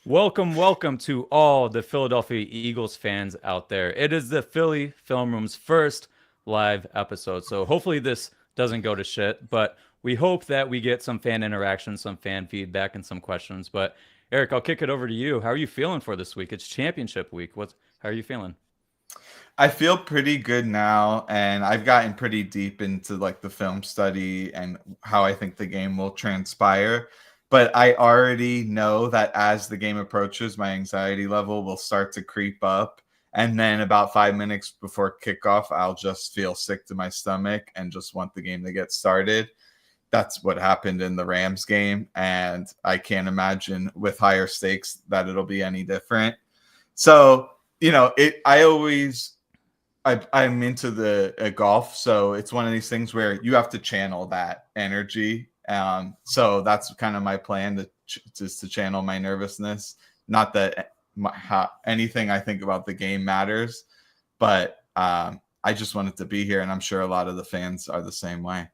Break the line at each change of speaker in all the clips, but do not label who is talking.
Welcome to all the Philadelphia Eagles fans out there. It is the Philly Film Room's first live episode. So hopefully this doesn't go to shit, but we hope that we get some fan interaction, some fan feedback, and some questions. But Eric, I'll kick it over to you. How are you feeling for this week? It's championship week. How are you feeling?
I feel pretty good now, and I've gotten pretty deep into like the film study and how I think the game will transpire. But I already know that as the game approaches, my anxiety level will start to creep up. And then about 5 minutes before kickoff, I'll just feel sick to my stomach and just want the game to get started. That's what happened in the Rams game. And I can't imagine with higher stakes that it'll be any different. So, I'm into the golf, so it's one of these things where you have to channel that energy. So that's kind of my plan just to channel my nervousness. Not that anything I think about the game matters, but I just wanted to be here, and I'm sure a lot of the fans are the same way.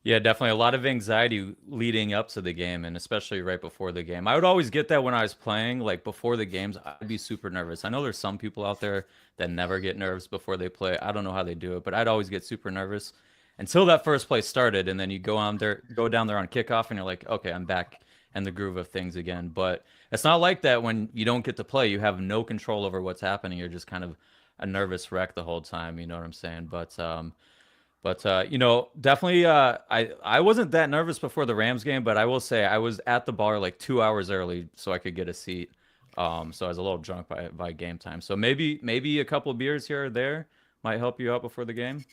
Yeah, definitely a lot of anxiety leading up to the game and especially right before the game. I would always get that when I was playing, like before the games, I'd be super nervous. I know there's some people out there that never get nervous before they play. I don't know how they do it, but I'd always get super nervous until that first play started, and then you go down there on kickoff, and you're like, okay, I'm back in the groove of things again. But it's not like that when you don't get to play. You have no control over what's happening. You're just kind of a nervous wreck the whole time. You know what I'm saying? But definitely, I wasn't that nervous before the Rams game, but I will say I was at the bar like 2 hours early so I could get a seat. So I was a little drunk by game time. So maybe a couple of beers here or there might help you out before the game.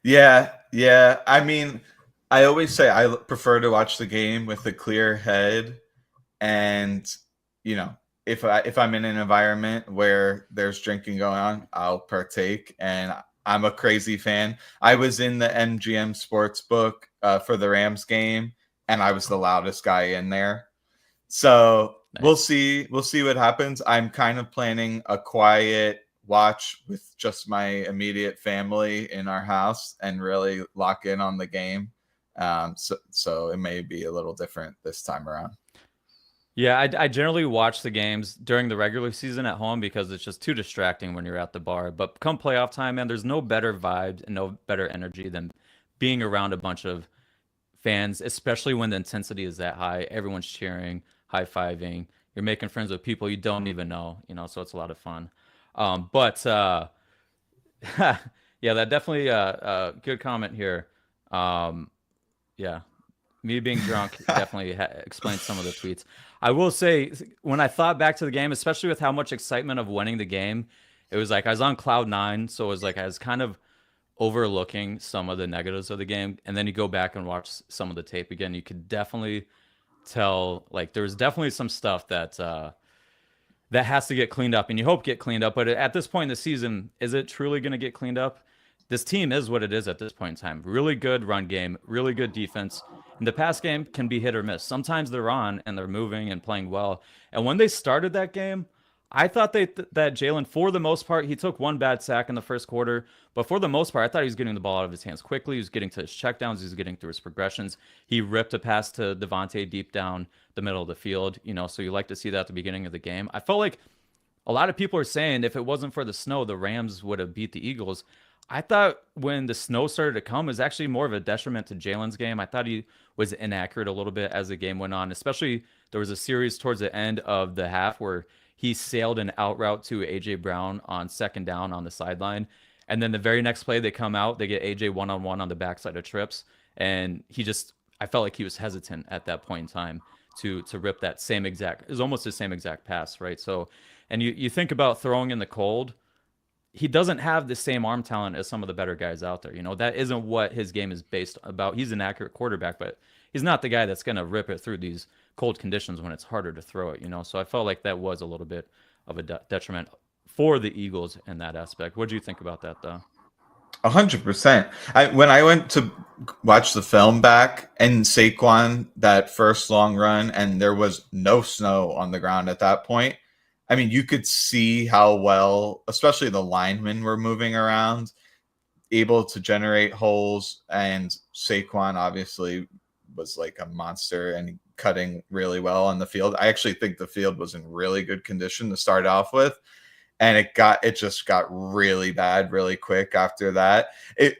Yeah. I mean, I always say I prefer to watch the game with a clear head, and if I'm in an environment where there's drinking going on, I'll partake. And I'm a crazy fan. I was in the MGM sports book for the Rams game, and I was the loudest guy in there. So we'll
Nice.
see. We'll see what happens. I'm kind of planning a quiet watch with just my immediate family in our house and really lock in on the game. So it may be a little different this time around.
Yeah, I generally watch the games during the regular season at home because it's just too distracting when you're at the bar. But come playoff time, man, there's no better vibes and no better energy than being around a bunch of fans, especially when the intensity is that high. Everyone's cheering, high fiving. You're making friends with people you don't even know, so it's a lot of fun. But yeah, that definitely good comment here. Um, yeah, me being drunk definitely explains some of the tweets. I will say, when I thought back to the game, especially with how much excitement of winning the game, it was like I was on cloud nine. So it was like I was kind of overlooking some of the negatives of the game. And then you go back and watch some of the tape again, you could definitely tell like there was definitely some stuff that has to get cleaned up, and you hope get cleaned up. But at this point in the season, is it truly going to get cleaned up? This team is what it is at this point in time. Really good run game, really good defense. And the pass game can be hit or miss. Sometimes they're on and they're moving and playing well. And when they started that game, I thought that Jalen, for the most part, he took one bad sack in the first quarter, but for the most part, I thought he was getting the ball out of his hands quickly. He was getting to his checkdowns. He was getting through his progressions. He ripped a pass to Devontae deep down the middle of the field. So you like to see that at the beginning of the game. I felt like a lot of people are saying if it wasn't for the snow, the Rams would have beat the Eagles. I thought when the snow started to come, it was actually more of a detriment to Jalen's game. I thought he was inaccurate a little bit as the game went on, especially there was a series towards the end of the half where he sailed an out route to A.J. Brown on second down on the sideline. And then the very next play, they come out, they get A.J. one-on-one on the backside of trips. And I felt like he was hesitant at that point in time to rip that it was almost the same exact pass, right? So, and you think about throwing in the cold, he doesn't have the same arm talent as some of the better guys out there. That isn't what his game is based about. He's an accurate quarterback, but he's not the guy that's going to rip it through these cold conditions when it's harder to throw it, So I felt like that was a little bit of a detriment for the Eagles in that aspect. What do you think about that, though?
100%. When I went to watch the film back and Saquon, that first long run, and there was no snow on the ground at that point. I mean, you could see how well, especially the linemen were moving around, able to generate holes. And Saquon obviously was like a monster, and he cutting really well on the field. I actually think the field was in really good condition to start off with. And it just got really bad really quick after that. It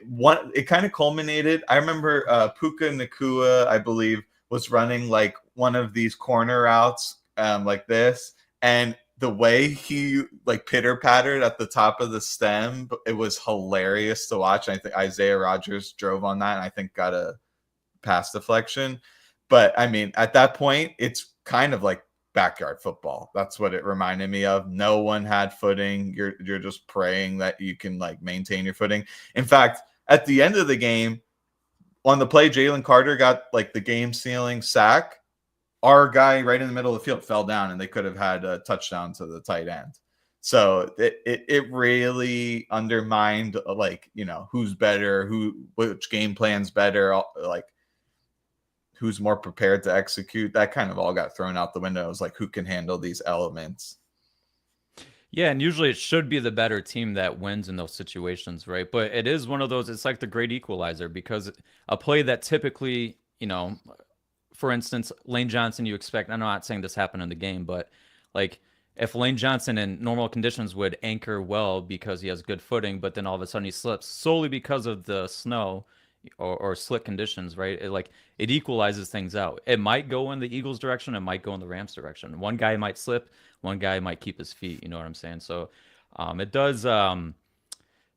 kind of culminated. I remember Puka Nacua, I believe, was running like one of these corner routes like this. And the way he like pitter pattered at the top of the stem, it was hilarious to watch. I think Isaiah Rodgers drove on that and I think got a pass deflection. But I mean, at that point, it's kind of like backyard football. That's what it reminded me of. No one had footing. You're just praying that you can like maintain your footing. In fact, at the end of the game, on the play Jalen Carter got like the game sealing sack, our guy right in the middle of the field fell down and they could have had a touchdown to the tight end. So it really undermined like, you know, who's better, which game plan's better, like who's more prepared to execute. That kind of all got thrown out the window. It was like, who can handle these elements?
Yeah, and usually it should be the better team that wins in those situations, right? But it is one of those, it's like the great equalizer, because a play that typically, you know, for instance, Lane Johnson, you expect, I'm not saying this happened in the game, but like if Lane Johnson in normal conditions would anchor well because he has good footing, but then all of a sudden he slips solely because of the snow or slick conditions, right? It equalizes things out. It might go in the Eagles' direction, it might go in the Rams' direction. One guy might slip, one guy might keep his feet. You know what I'm saying? So it does.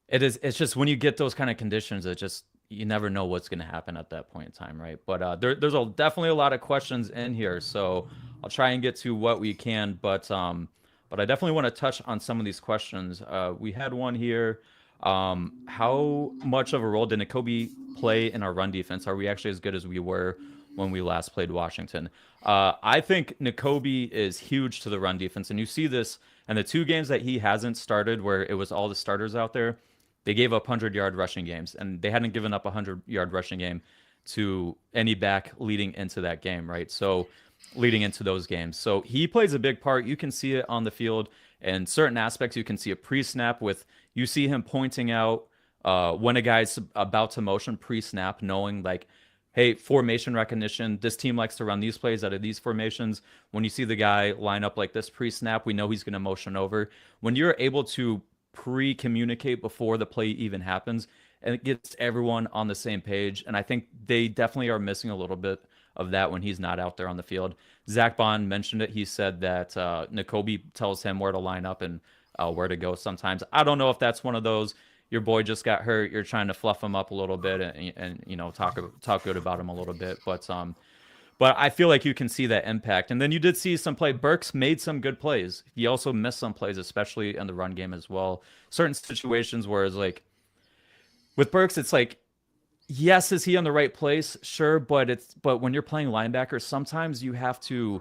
It's just when you get those kind of conditions, it just you never know what's going to happen at that point in time, right? But there's definitely a lot of questions in here, so I'll try and get to what we can. But I definitely want to touch on some of these questions. We had one here. How much of a role did Nakobe play in our run defense? Are we actually as good as we were when we last played Washington? I think Nakobe is huge to the run defense, and you see this in the 2 games that he hasn't started, where it was all the starters out there. They gave up 100-yard rushing games, and they hadn't given up a 100-yard rushing game to any back leading into that game, right? So leading into those games. So he plays a big part. You can see it on the field in certain aspects. You can see a pre-snap you see him pointing out when a guy's about to motion pre-snap, knowing like, hey, formation recognition, this team likes to run these plays out of these formations. When you see the guy line up like this pre-snap, we know he's going to motion over. When you're able to pre-communicate before the play even happens, and it gets everyone on the same page. And I think they definitely are missing a little bit of that when he's not out there on the field. Zach Bond mentioned it. He said that Nakobe tells him where to line up and where to go sometimes. I don't know if that's one of those, your boy just got hurt, you're trying to fluff him up a little bit and you know, talk good about him a little bit. But I feel like you can see that impact. And then you did see some play. Burks made some good plays. He also missed some plays, especially in the run game as well. Certain situations where it's like, with Burks, it's like, yes, is he on the right place? Sure, but when you're playing linebacker, sometimes you have to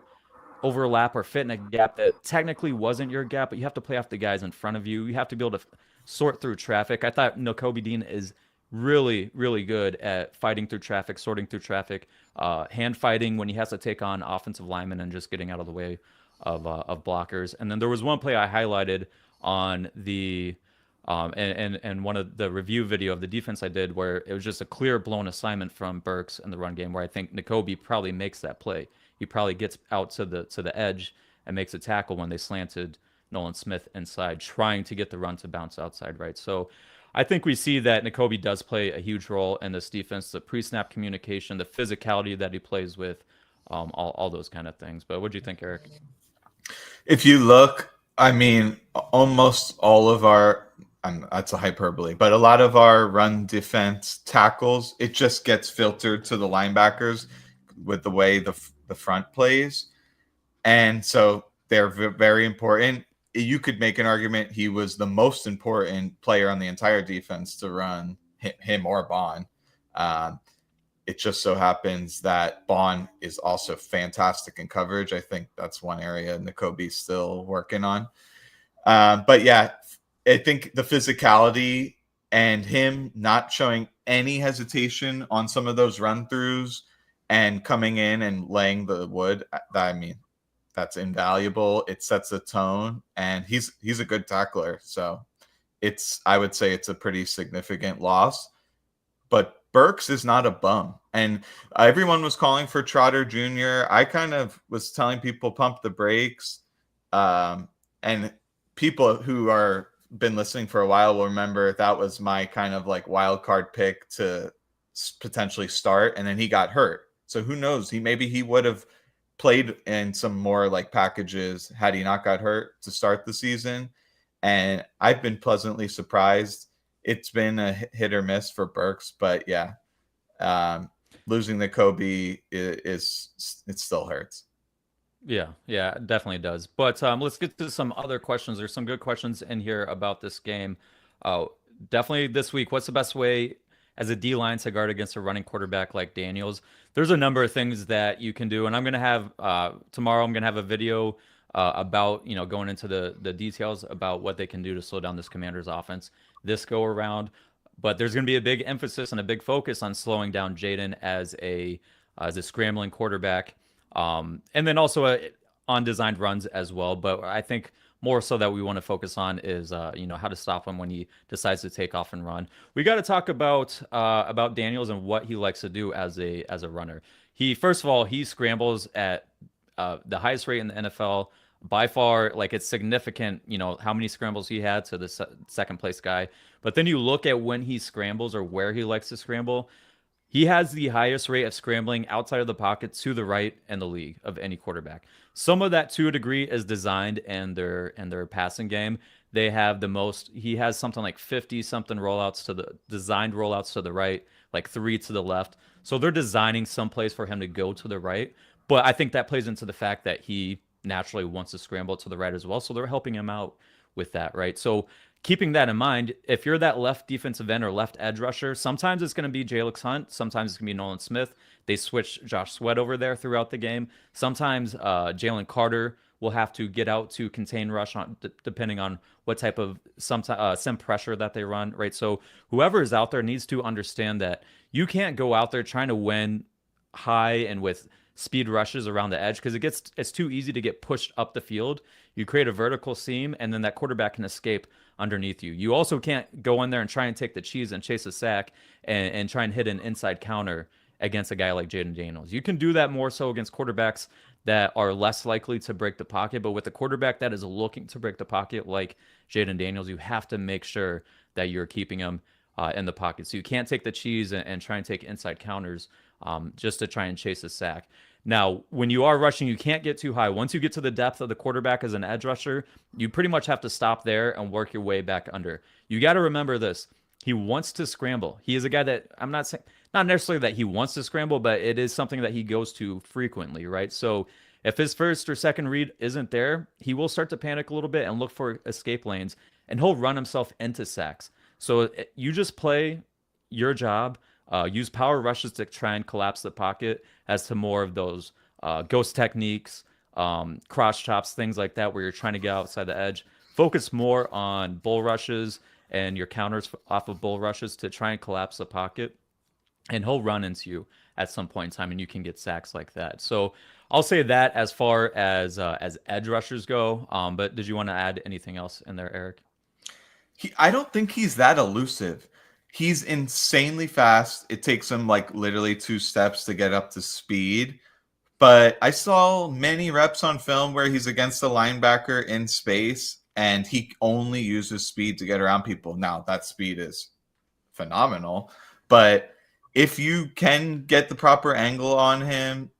overlap or fit in a gap that technically wasn't your gap, but you have to play off the guys in front of you. You have to be able to sort through traffic. I thought Nakobe Dean is really, really good at fighting through traffic, sorting through traffic, hand fighting when he has to take on offensive linemen and just getting out of the way of blockers. And then there was one play I highlighted on the and one of the review video of the defense I did, where it was just a clear blown assignment from Burks in the run game, where I think Nakobe probably makes that play. He probably gets out to the edge and makes a tackle when they slanted Nolan Smith inside, trying to get the run to bounce outside, right? So I think we see that Nakobe does play a huge role in this defense, the pre-snap communication, the physicality that he plays with, all those kind of things. But what do you think, Eric?
If you look, I mean, almost all of our, that's a hyperbole, but a lot of our run defense tackles, it just gets filtered to the linebackers with the way the front plays. And so they're very important. You could make an argument he was the most important player on the entire defense to run, him or Bond. It just so happens that Bond is also fantastic in coverage. I think that's one area Nakobe's still working on. But yeah, I think the physicality and him not showing any hesitation on some of those run throughs and coming in and laying the wood, I mean, that's invaluable. It sets a tone, and he's a good tackler. So I would say it's a pretty significant loss, but Burks is not a bum. And everyone was calling for Trotter Jr. I kind of was telling people pump the brakes. And people who are been listening for a while will remember that was my kind of like wild card pick to potentially start. And then he got hurt. So who knows? Maybe he would have played in some more like packages had he not got hurt to start the season. And I've been pleasantly surprised. It's been a hit or miss for Burks, but yeah, losing the Kobe is it still hurts.
Yeah, it definitely does. But let's get to some other questions. There's some good questions in here about this game. Definitely this week, what's the best way as a D line to guard against a running quarterback like Daniels? There's a number of things that you can do, and I'm gonna have tomorrow. I'm gonna have a video about going into the details about what they can do to slow down this Commanders offense this go around. But there's gonna be a big emphasis and a big focus on slowing down Jayden as a scrambling quarterback. And then also on designed runs as well. But I think more so that we want to focus on is how to stop him when he decides to take off and run. We got to talk about Daniels and what he likes to do as a runner. First of all, he scrambles at the highest rate in the NFL by far. Like, it's significant, how many scrambles he had to the second place guy. But then you look at when he scrambles or where he likes to scramble. He has the highest rate of scrambling outside of the pocket to the right in the league of any quarterback. Some of that, to a degree, is designed in their passing game. They have the most. He has something like 50 something rollouts to the designed rollouts to the right, like 3 to the left. So they're designing some place for him to go to the right. But I think that plays into the fact that he naturally wants to scramble to the right as well. So they're helping him out with that, right? So keeping that in mind, if you're that left defensive end or left edge rusher, sometimes it's going to be Jalix Hunt. Sometimes it's going to be Nolan Smith. They switch Josh Sweat over there throughout the game. Sometimes Jalen Carter will have to get out to contain rush depending on what type of some pressure that they run, right? So whoever is out there needs to understand that you can't go out there trying to win high and with speed rushes around the edge because it's too easy to get pushed up the field. You create a vertical seam, and then that quarterback can escape underneath you. You also can't go in there and try and take the cheese and chase a sack and try and hit an inside counter against a guy like Jayden Daniels. You can do that more so against quarterbacks that are less likely to break the pocket, but with a quarterback that is looking to break the pocket like Jayden Daniels, you have to make sure that you're keeping him in the pocket. So you can't take the cheese and try and take inside counters just to try and chase a sack. Now, when you are rushing, you can't get too high. Once you get to the depth of the quarterback as an edge rusher, you pretty much have to stop there and work your way back under. You got to remember this. He wants to scramble. He is a guy that I'm not saying, not necessarily that he wants to scramble, but it is something that he goes to frequently, right? So if his first or second read isn't there, he will start to panic a little bit and look for escape lanes, and he'll run himself into sacks. So you just play your job. Use power rushes to try and collapse the pocket as to more of those ghost techniques, cross chops, things like that, where you're trying to get outside the edge. Focus more on bull rushes and your counters off of bull rushes to try and collapse the pocket. And he'll run into you at some point in time, and you can get sacks like that. So I'll say that as far as edge rushers go. But did you want to add anything else in there, Eric?
I don't think he's that elusive. He's insanely fast. It takes him like literally 2 steps to get up to speed. But I saw many reps on film where he's against a linebacker in space and he only uses speed to get around people. Now, that speed is phenomenal. But if you can get the proper angle on him,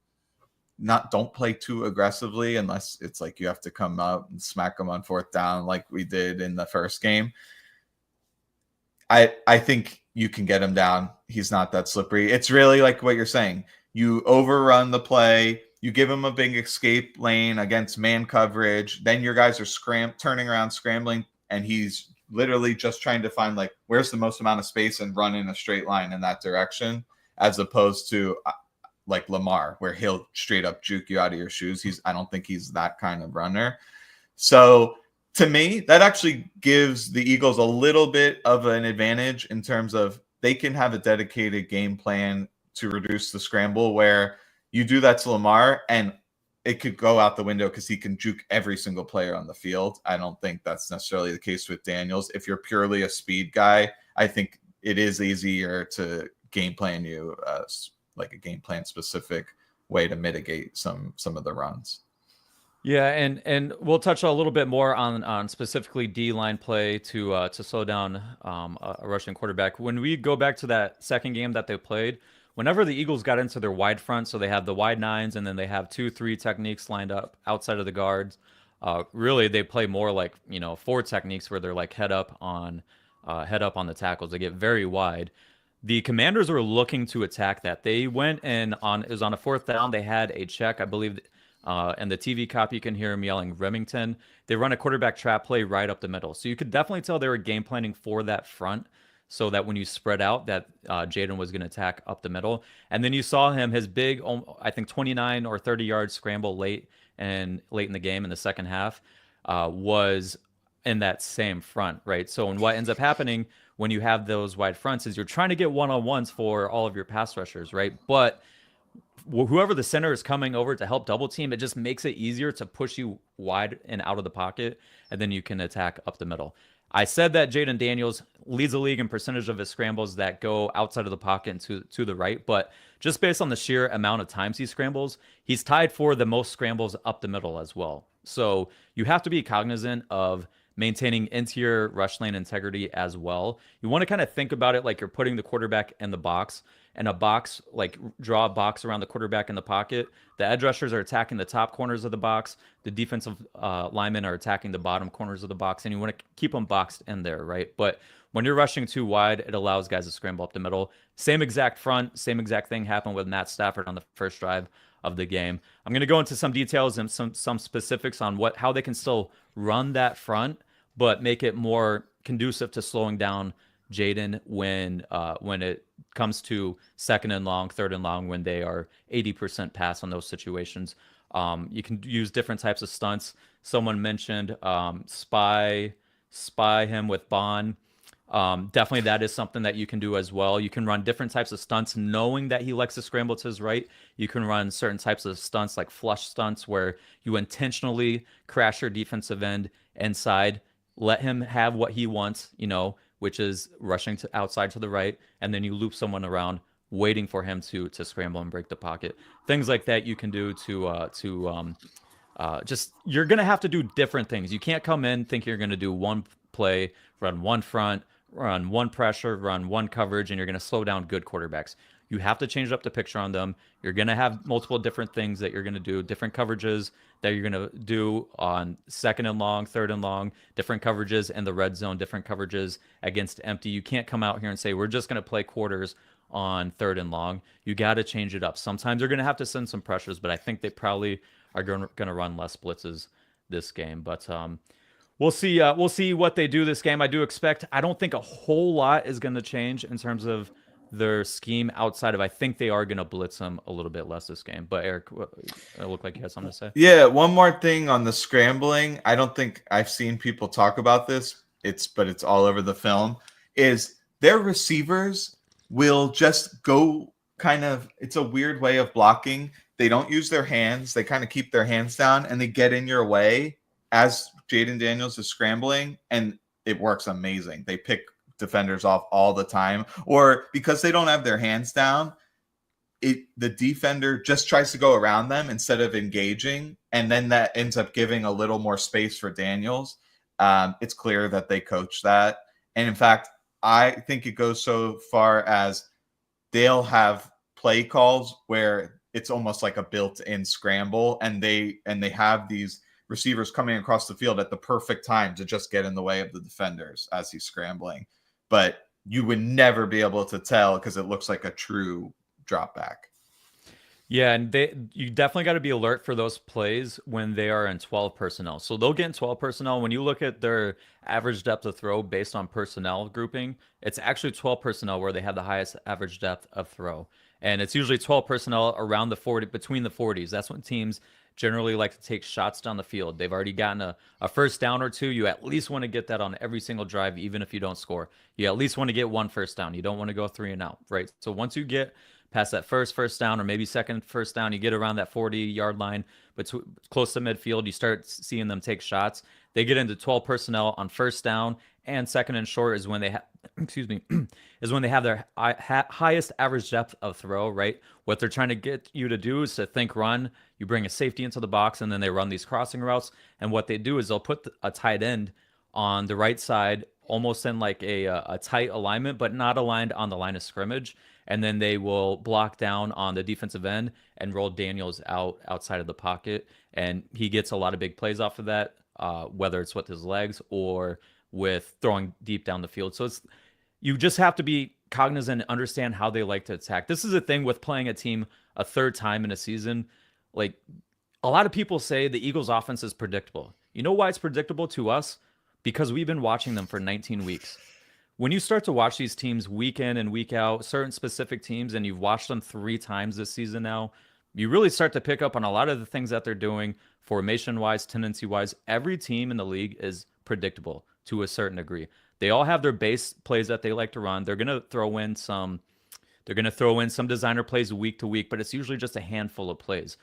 don't play too aggressively unless it's like you have to come up and smack him on 4th down like we did in the first game. I think you can get him down. He's not that slippery. It's really like what you're saying. You overrun the play. You give him a big escape lane against man coverage. Then your guys are turning around, scrambling, and he's literally just trying to find like where's the most amount of space and run in a straight line in that direction, as opposed to like Lamar, where he'll straight up juke you out of your shoes. I don't think he's that kind of runner. So to me, that actually gives the Eagles a little bit of an advantage in terms of they can have a dedicated game plan to reduce the scramble, where you do that to Lamar and it could go out the window because he can juke every single player on the field. I don't think that's necessarily the case with Daniels. If you're purely a speed guy, I think it is easier to game plan you like a game plan specific way to mitigate some of the runs.
Yeah, and we'll touch a little bit more on specifically D line play to slow down a rushing quarterback. When we go back to that second game that they played, whenever the Eagles got into their wide front, so they have the wide nines and then they have 2-3 techniques lined up outside of the guards. Really, they play more like 4 techniques where they're like head up on the tackles. They get very wide. The Commanders were looking to attack that. They went and it was on a 4th down. They had a check, I believe, and the TV copy, you can hear him yelling Remington. They run a quarterback trap play right up the middle. So you could definitely tell they were game planning for that front so that when you spread out that Jayden was going to attack up the middle. And then you saw his big, I think 29 or 30-yard scramble late in the game in the second half was in that same front, right? So and what ends up happening when you have those wide fronts is you're trying to get one-on-ones for all of your pass rushers, right? But whoever the center is coming over to help double team, it just makes it easier to push you wide and out of the pocket, and then you can attack up the middle. I said that Jayden Daniels leads the league in percentage of his scrambles that go outside of the pocket and to the right, but just based on the sheer amount of times he scrambles, he's tied for the most scrambles up the middle as well. So you have to be cognizant of maintaining interior rush lane integrity as well. You want to kind of think about it like you're putting the quarterback in the box, and a box, like draw a box around the quarterback in the pocket. The edge rushers are attacking the top corners of the box. The defensive linemen are attacking the bottom corners of the box, and you want to keep them boxed in there, right? But when you're rushing too wide, it allows guys to scramble up the middle. Same exact front, same exact thing happened with Matt Stafford on the first drive of the game. I'm going to go into some details and some specifics on how they can still run that front, but make it more conducive to slowing down Jayden when it comes to 2nd and long, 3rd and long, when they are 80% pass on those situations. You can use different types of stunts. Someone mentioned spy him with Bond. Definitely that is something that you can do as well. You can run different types of stunts knowing that he likes to scramble to his right. You can run certain types of stunts like flush stunts where you intentionally crash your defensive end inside, let him have what he wants, which is rushing to outside to the right, and then you loop someone around waiting for him to scramble and break the pocket. Things like that you can do to just, you're going to have to do different things. You can't come in think you're going to do one play, run one front, run one pressure, run one coverage, and you're going to slow down good quarterbacks. You have to change up the picture on them. You're going to have multiple different things that you're going to do, different coverages that you're going to do on 2nd and long, 3rd and long, different coverages in the red zone, different coverages against empty. You can't come out here and say, we're just going to play quarters on 3rd and long. You got to change it up. Sometimes you're going to have to send some pressures, but I think they probably are going to run less blitzes this game. But we'll see. We'll see what they do this game. I don't think a whole lot is going to change in terms of their scheme outside of, I think they are going to blitz them a little bit less this game. But Eric, it looked like you had something to say.
Yeah, one more thing on the scrambling. I don't think I've seen people talk about this. But it's all over the film. Is their receivers will just go kind of, it's a weird way of blocking. They don't use their hands. They kind of keep their hands down and they get in your way as Jayden Daniels is scrambling, and it works amazing. They pick defenders off all the time, or because they don't have their hands down, the defender just tries to go around them instead of engaging, and then that ends up giving a little more space for Daniels. It's clear that they coach that, and in fact, I think it goes so far as they'll have play calls where it's almost like a built-in scramble, and they have these receivers coming across the field at the perfect time to just get in the way of the defenders as he's scrambling. But you would never be able to tell because it looks like a true drop back.
Yeah, and you definitely got to be alert for those plays when they are in 12 personnel. So they'll get in 12 personnel. When you look at their average depth of throw based on personnel grouping, it's actually 12 personnel where they have the highest average depth of throw. And it's usually 12 personnel around the 40, between the 40s. That's when teams generally like to take shots down the field. They've already gotten a first down or two. You at least want to get that on every single drive, even if you don't score. You at least want to get one first down. You don't want to go 3 and out, right? So once you get past that first down, or maybe second first down, you get around that 40-yard line, but close to midfield, you start seeing them take shots. They get into 12 personnel on first down and second and short is when they have excuse me is when they have their highest average depth of throw, right? What they're trying to get you to do is to think run. You bring a safety into the box, and then they run these crossing routes. And what they do is they'll put a tight end on the right side, almost in like a tight alignment, but not aligned on the line of scrimmage. And then they will block down on the defensive end and roll Daniels outside of the pocket, and he gets a lot of big plays off of that, whether it's with his legs or with throwing deep down the field. So it's you just have to be cognizant and understand how they like to attack. This is a thing with playing a team a third time in a season. Like a lot of people say the Eagles offense is predictable. You know why it's predictable to us? Because we've been watching them for 19 weeks. When you start to watch these teams week in and week out, certain specific teams, and you've watched them 3 times this season now, you really start to pick up on a lot of the things that they're doing formation wise, tendency wise. Every team in the league is predictable to a certain degree. They all have their base plays that they like to run. They're going to throw in some designer plays week to week, but it's usually just a handful of plays.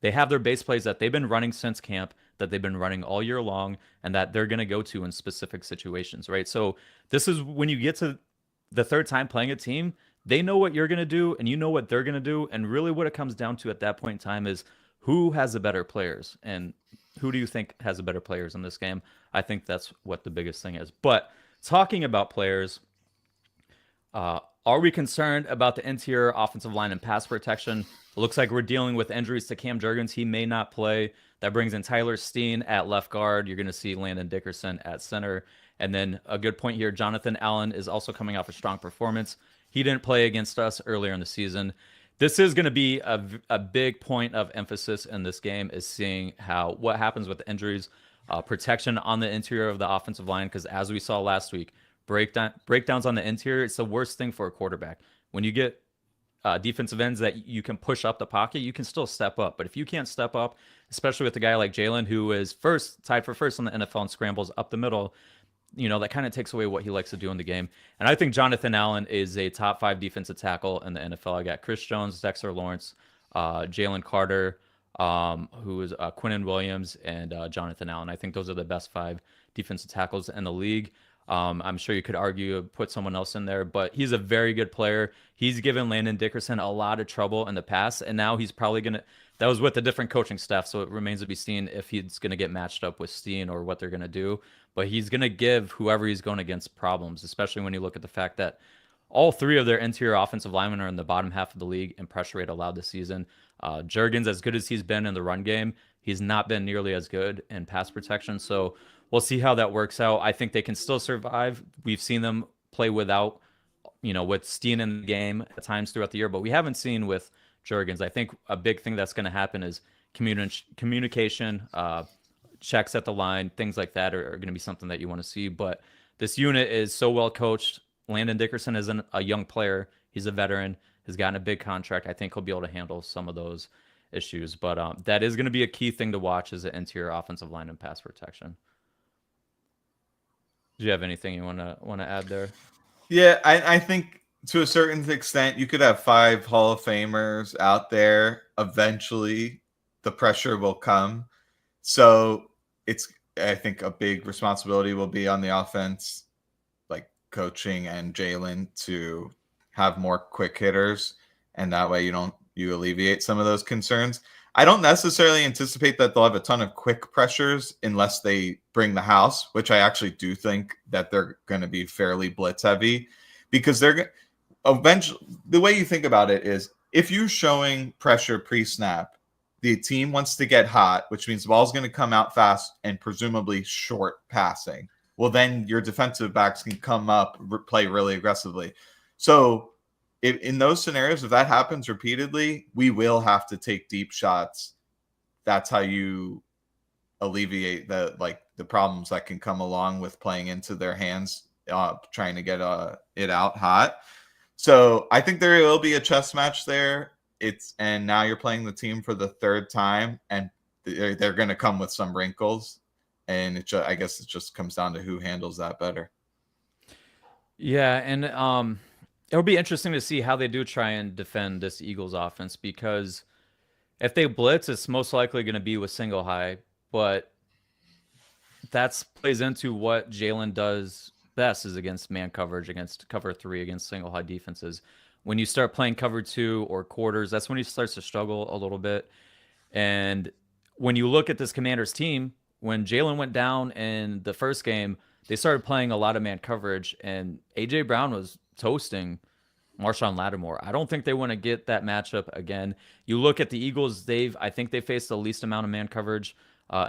They have their base plays that they've been running since camp, that they've been running all year long, and that they're going to go to in specific situations, right? So this is when you get to the third time playing a team, they know what you're going to do, and you know what they're going to do. And really what it comes down to at that point in time is who has the better players, and who do you think has the better players in this game? I think that's what the biggest thing is. But talking about players, are we concerned about the interior offensive line and pass protection? It looks like we're dealing with injuries to Cam Jurgens. He may not play. That brings in Tyler Steen at left guard. You're going to see Landon Dickerson at center. And then a good point here, Jonathan Allen is also coming off a strong performance. He didn't play against us earlier in the season. This is going to be a big point of emphasis in this game, is seeing what happens with injuries, protection on the interior of the offensive line, because as we saw last week, breakdowns on the interior, it's the worst thing for a quarterback. When you get defensive ends that you can push up the pocket, you can still step up. But if you can't step up, especially with a guy like Jalen, who is tied for first in the NFL and scrambles up the middle, that kind of takes away what he likes to do in the game. And I think Jonathan Allen is a top 5 defensive tackle in the NFL. I got Chris Jones, Dexter Lawrence, Jalen Carter, who is Quinnen Williams, and Jonathan Allen. I think those are the best 5 defensive tackles in the league. I'm sure you could argue put someone else in there, but he's a very good player. He's given Landon Dickerson a lot of trouble in the past, and now he's probably going to – that was with a different coaching staff, so it remains to be seen if he's going to get matched up with Steen or what they're going to do. But he's going to give whoever he's going against problems, especially when you look at the fact that all 3 of their interior offensive linemen are in the bottom half of the league in pressure rate allowed this season. Jurgens, as good as he's been in the run game, he's not been nearly as good in pass protection, so – we'll see how that works out. I think they can still survive. We've seen them play without, with Steen in the game at times throughout the year, but we haven't seen with Jurgens. I think a big thing that's going to happen is communication, checks at the line, things like that are going to be something that you want to see. But this unit is so well coached. Landon Dickerson isn't a young player. He's a veteran, has gotten a big contract. I think he'll be able to handle some of those issues. But that is going to be a key thing to watch, is the interior offensive line and pass protection. Do you have anything you want to add there?
Yeah, I think to a certain extent you could have 5 Hall of Famers out there. Eventually, the pressure will come. So I think a big responsibility will be on the offense, like coaching and Jalen, to have more quick hitters, and that way you alleviate some of those concerns. I don't necessarily anticipate that they'll have a ton of quick pressures unless they bring the house, which I actually do think that they're going to be fairly blitz heavy, because they're eventually, the way you think about it is, if you're showing pressure pre-snap, the team wants to get hot, which means the ball's going to come out fast and presumably short passing. Well, then your defensive backs can come up, play really aggressively. So in those scenarios, if that happens repeatedly, we will have to take deep shots. That's how you alleviate the problems that can come along with playing into their hands, trying to get it out hot. So I think there will be a chess match there. And now you're playing the team for the 3rd time, and they're going to come with some wrinkles. And I guess it just comes down to who handles that better.
Yeah, and it'll be interesting to see how they do try and defend this Eagles offense, because if they blitz, it's most likely going to be with single high, but that plays into what Jalen does best is against man coverage, against cover three, against single high defenses. When you start playing cover two or quarters, that's when he starts to struggle a little bit. And when you look at this Commanders team, when Jalen went down in the first game, they started playing a lot of man coverage, and AJ Brown was toasting Marshawn Lattimore. I don't think they want to get that matchup again. You look at the Eagles; I think they faced the least amount of man coverage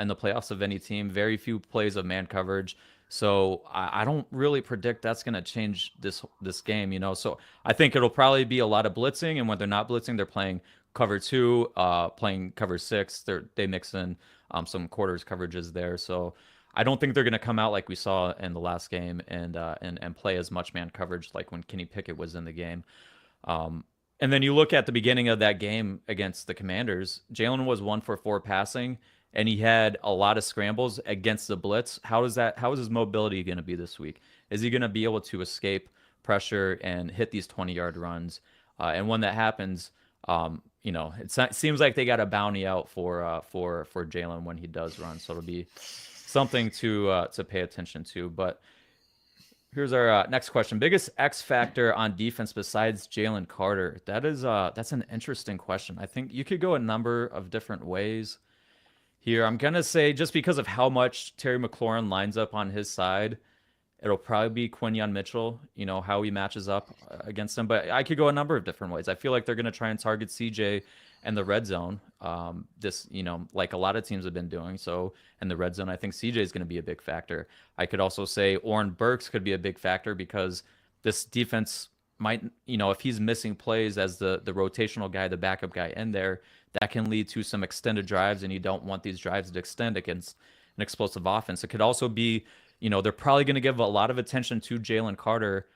in the playoffs of any team. Very few plays of man coverage. So I don't really predict that's going to change this game. So I think it'll probably be a lot of blitzing, and when they're not blitzing, they're playing cover two, playing cover six. They mix in some quarters coverages there. So I don't think they're going to come out like we saw in the last game and play as much man coverage like when Kenny Pickett was in the game. And then you look at the beginning of that game against the Commanders, Jalen was 1 for 4 passing, and he had a lot of scrambles against the blitz. How is his mobility going to be this week? Is he going to be able to escape pressure and hit these 20-yard runs? And when that happens, it seems like they got a bounty out for Jalen when he does run. So it'll be something to pay attention to. But here's our next question: biggest X factor on defense besides Jalen Carter? That's an interesting question. I think you could go a number of different ways here. I'm gonna say, just because of how much Terry McLaurin lines up on his side, it'll probably be Quinyon Mitchell, how he matches up against him. But I could go a number of different ways. I feel like they're going to try and target CJ and the red zone. Like a lot of teams have been doing. So in the red zone, I think CJ is going to be a big factor. I could also say Oren Burks could be a big factor, because this defense might, if he's missing plays as the rotational guy, the backup guy in there, that can lead to some extended drives, and you don't want these drives to extend against an explosive offense. It could also be, they're probably going to give a lot of attention to Jalen Carter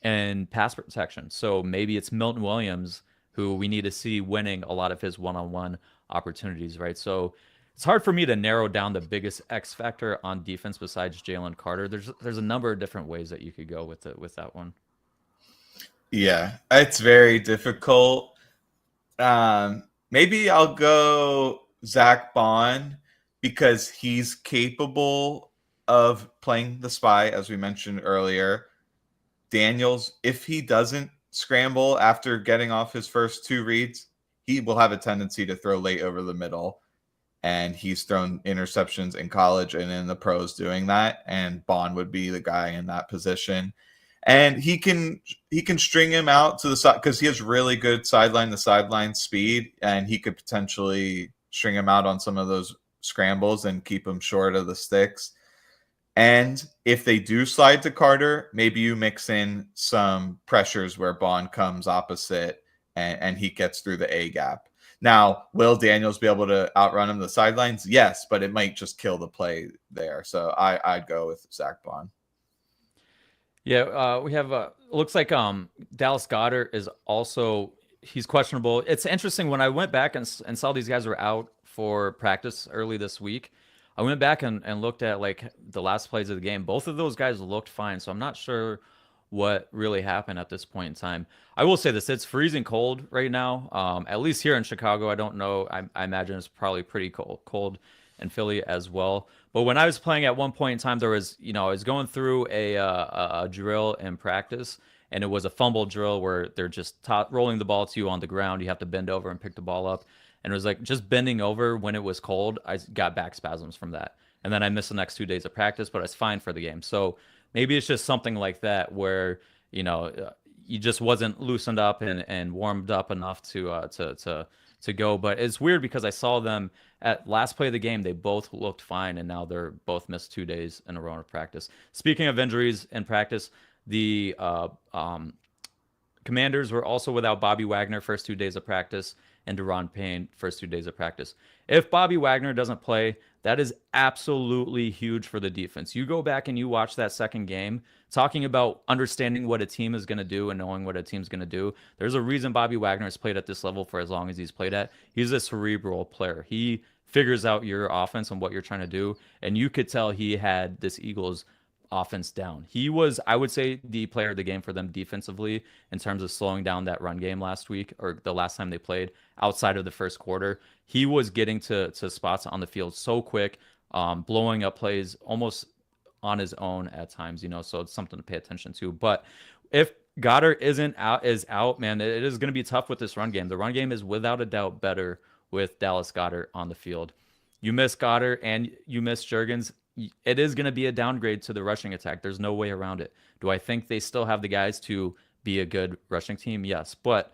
and pass protection. So maybe it's Milton Williams who we need to see winning a lot of his one-on-one opportunities, right? So it's hard for me to narrow down the biggest X factor on defense besides Jalen Carter. There's a number of different ways that you could go with that one.
Yeah, it's very difficult. Maybe I'll go Zach Bond, because he's capable of playing the spy, as we mentioned earlier. Daniels, if he doesn't scramble after getting off his first 2 reads, he will have a tendency to throw late over the middle. And he's thrown interceptions in college and in the pros doing that. And Bond would be the guy in that position. And he can string him out to the side, because he has really good sideline to sideline speed, and he could potentially string him out on some of those scrambles and keep him short of the sticks. And if they do slide to Carter, maybe you mix in some pressures where Bond comes opposite and he gets through the A gap. Now, will Daniels be able to outrun him the sidelines? Yes, but it might just kill the play there. So I'd go with Zach Bond.
Yeah, we have looks like Dallas Goedert is also, he's questionable. It's interesting, when I went back and saw these guys were out for practice early this week, I went back and looked at like the last plays of the game. Both of those guys looked fine, so I'm not sure what really happened at this point in time. I will say this: it's freezing cold right now. At least here in Chicago. I don't know. I imagine it's probably pretty cold in Philly as well. But when I was playing at one point in time, there was, I was going through a drill in practice, and it was a fumble drill where they're just rolling the ball to you on the ground. You have to bend over and pick the ball up. And it was like just bending over when it was cold. I got back spasms from that. And then I missed the next 2 days of practice, but I was fine for the game. So maybe it's just something like that where, you just wasn't loosened up and warmed up enough to go. But it's weird, because I saw them at last play of the game. They both looked fine, and now they're both missed 2 days in a row of practice. Speaking of injuries in practice, the Commanders were also without Bobby Wagner first 2 days of practice, and Deron Payne first 2 days of practice. If Bobby Wagner doesn't play, that is absolutely huge for the defense. You go back and you watch that second game, talking about understanding what a team is going to do and knowing what a team's going to do. There's a reason Bobby Wagner has played at this level for as long as he's played at. He's a cerebral player. He figures out your offense and what you're trying to do, and you could tell he had this Eagles offense down. He was, I would say, the player of the game for them defensively in terms of slowing down that run game last week, or the last time they played outside of the first quarter. He was getting to spots on the field so quick, blowing up plays almost on his own at times, so it's something to pay attention to. But if Goddard is out, man, it is going to be tough with this run game. The run game is without a doubt better with Dallas Goedert on the field. You miss Goddard and you miss Jurgens, it is going to be a downgrade to the rushing attack. There's no way around it. Do I think they still have the guys to be a good rushing team? Yes. But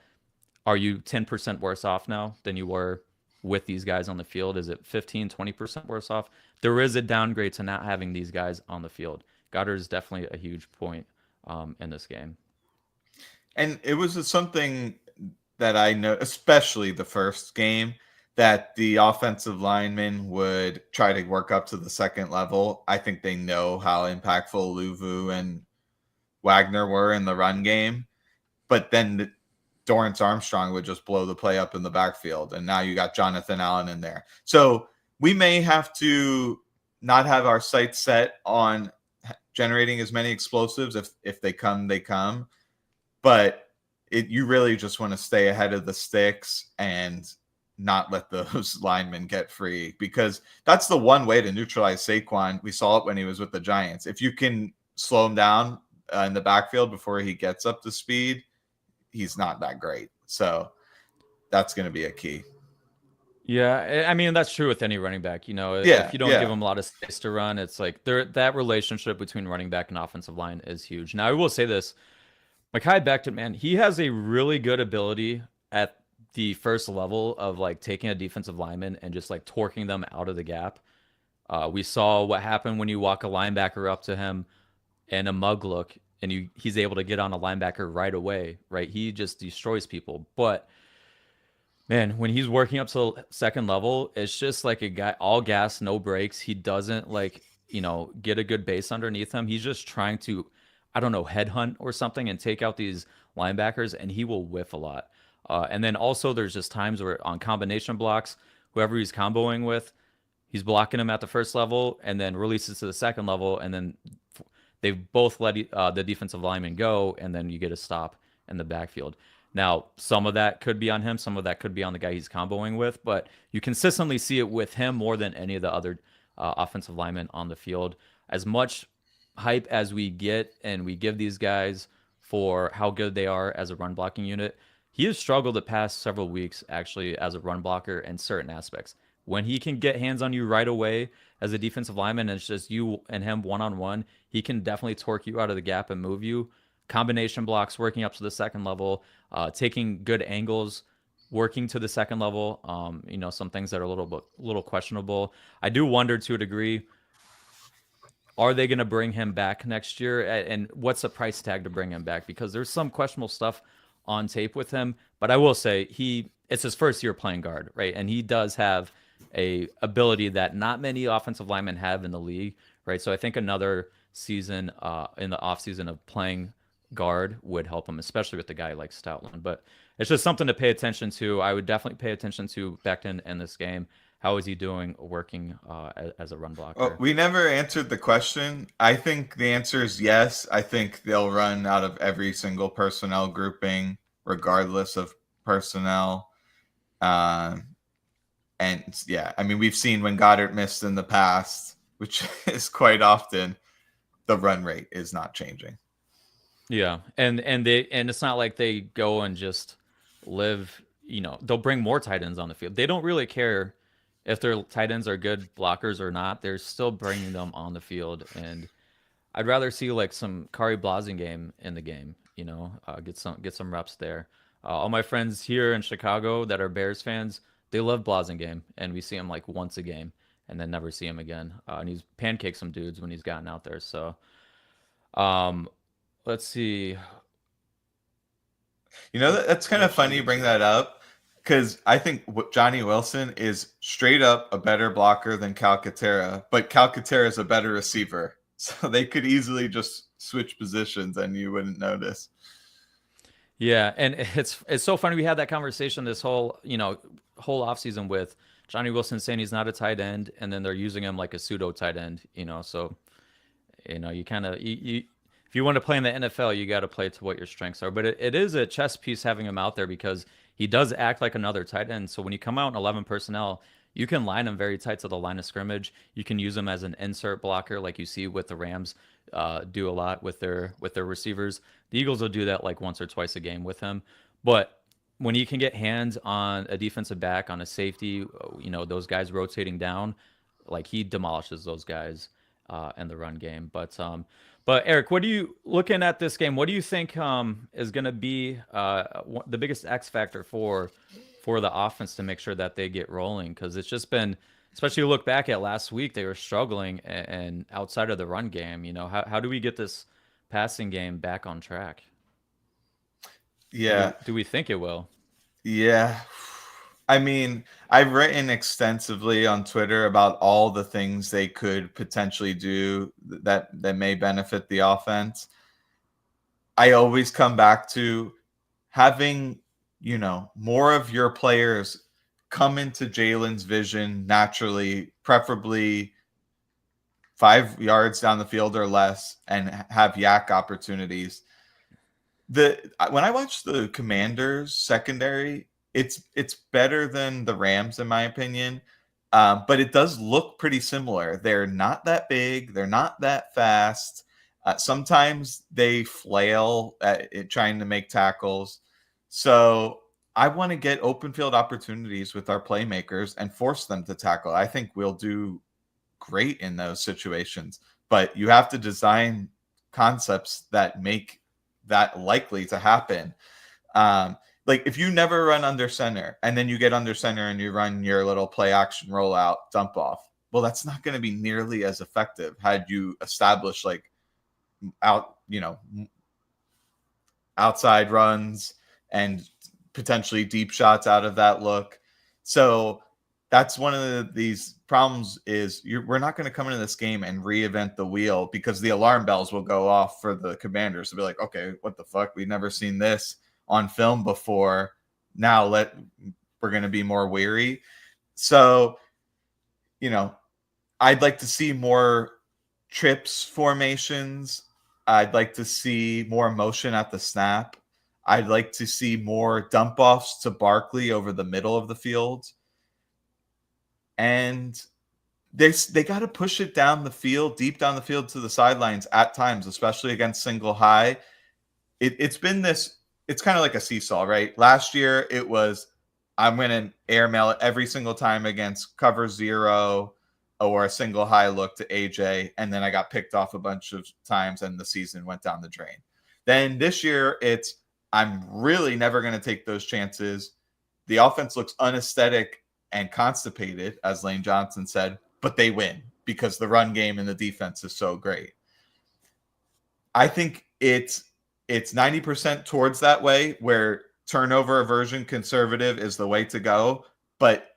are you 10% worse off now than you were with these guys on the field? Is it 15, 20% worse off? There is a downgrade to not having these guys on the field. Goddard is definitely a huge point in this game.
And it was something that I know, especially the first game, that the offensive linemen would try to work up to the second level. I think they know how impactful Luvu and Wagner were in the run game. But then Dorrance Armstrong would just blow the play up in the backfield. And now you got Jonathan Allen in there. So we may have to not have our sights set on generating as many explosives. If they come, they come. But you really just want to stay ahead of the sticks and not let those linemen get free, because that's the one way to neutralize Saquon. We saw it when he was with the Giants. If you can slow him down in the backfield before he gets up to speed, he's not that great. So that's going to be a key.
Yeah, I mean, that's true with any running back. If you don't give them a lot of space to run, it's like that relationship between running back and offensive line is huge. Now, I will say this. Mekhi Becton, man, he has a really good ability at the first level of like taking a defensive lineman and just like torquing them out of the gap. We saw what happened when you walk a linebacker up to him in a mug look and he's able to get on a linebacker right away, right? He just destroys people. But man, when he's working up to the second level, it's just like a guy, all gas, no brakes. He doesn't get a good base underneath him. He's just trying to, I don't know, headhunt or something and take out these linebackers, and he will whiff a lot. And then also there's just times where on combination blocks, whoever he's comboing with, he's blocking him at the first level and then releases to the second level, and then they've both let the defensive lineman go, and then you get a stop in the backfield. Now, some of that could be on him, some of that could be on the guy he's comboing with, but you consistently see it with him more than any of the other offensive linemen on the field. As much hype as we get and we give these guys for how good they are as a run blocking unit, he has struggled the past several weeks actually as a run blocker in certain aspects. When he can get hands on you right away as a defensive lineman, and it's just you and him one-on-one, he can definitely torque you out of the gap and move you. Combination blocks, working up to the second level, taking good angles, working to the second level. Some things that are a little questionable. I do wonder to a degree, are they going to bring him back next year? And what's the price tag to bring him back? Because there's some questionable stuff on tape with him. But I will say it's his first year playing guard, right? And he does have a ability that not many offensive linemen have in the league, right? So I think another season in the offseason of playing guard would help him, especially with the guy like Stoutland. But it's just something to pay attention to. I would definitely pay attention to Becton in this game. How is he doing working as a run blocker?
Well, we never answered the question. I think the answer is yes. I think they'll run out of every single personnel grouping, regardless of personnel. And yeah, I mean, we've seen when Goddard missed in the past, which is quite often, the run rate is not changing.
Yeah, and it's not like they go and just live. They'll bring more tight ends on the field. They don't really care if their tight ends are good blockers or not. They're still bringing them on the field, and I'd rather see like some Kari Blasingame in the game. Get some reps there. All my friends here in Chicago that are Bears fans, they love Blasingame, and we see him like once a game, and then never see him again. And he's pancaked some dudes when he's gotten out there. So, let's see.
That's kind of funny you bring that up, because I think Johnny Wilson is straight up a better blocker than Calcaterra, but Calcaterra is a better receiver. So they could easily just switch positions and you wouldn't notice.
Yeah, and it's so funny. We had that conversation this whole offseason with Johnny Wilson saying he's not a tight end, and then they're using him like a pseudo tight end. So you kind of if you want to play in the NFL, you got to play to what your strengths are. But it is a chess piece having him out there because he does act like another tight end. So when you come out in 11 personnel, you can line them very tight to the line of scrimmage. You can use them as an insert blocker, like you see with the Rams do a lot with their receivers. The Eagles will do that like once or twice a game with him, but when you can get hands on a defensive back, on a safety, those guys rotating down, like he demolishes those guys in the run game. But Eric, what do you looking at this game? What do you think is going to be the biggest X factor for the offense to make sure that they get rolling? Because it's just been, especially look back at last week, they were struggling, and outside of the run game, how do we get this passing game back on track?
Yeah.
Do we think it will?
Yeah. I mean, I've written extensively on Twitter about all the things they could potentially do that may benefit the offense. I always come back to having, more of your players come into Jalen's vision naturally, preferably 5 yards down the field or less, and have yak opportunities. When I watch the Commanders secondary, it's better than the Rams in my opinion, but it does look pretty similar. They're not that big, they're not that fast. Sometimes they flail at it, trying to make tackles. So I want to get open field opportunities with our playmakers and force them to tackle. I think we'll do great in those situations, but you have to design concepts that make that likely to happen. Like if you never run under center and then you get under center and you run your little play action rollout dump off, well, that's not going to be nearly as effective had you established like outside runs and potentially deep shots out of that look. So that's one of these problems is we're not going to come into this game and reinvent the wheel, because the alarm bells will go off for the Commanders to be like, okay, what the fuck? We've never seen this on film before. Now we're going to be more wary. So, I'd like to see more trips formations. I'd like to see more motion at the snap. I'd like to see more dump offs to Barkley over the middle of the field. And they got to push it down the field, deep down the field to the sidelines at times, especially against single high. It's been this, it's kind of like a seesaw, right? Last year, it was, I'm going to airmail it every single time against cover zero or a single high look to AJ. And then I got picked off a bunch of times and the season went down the drain. Then this year, it's, I'm really never going to take those chances. The offense looks unaesthetic and constipated, as Lane Johnson said, but they win because the run game and the defense is so great. I think it's 90% towards that way, where turnover aversion conservative is the way to go. But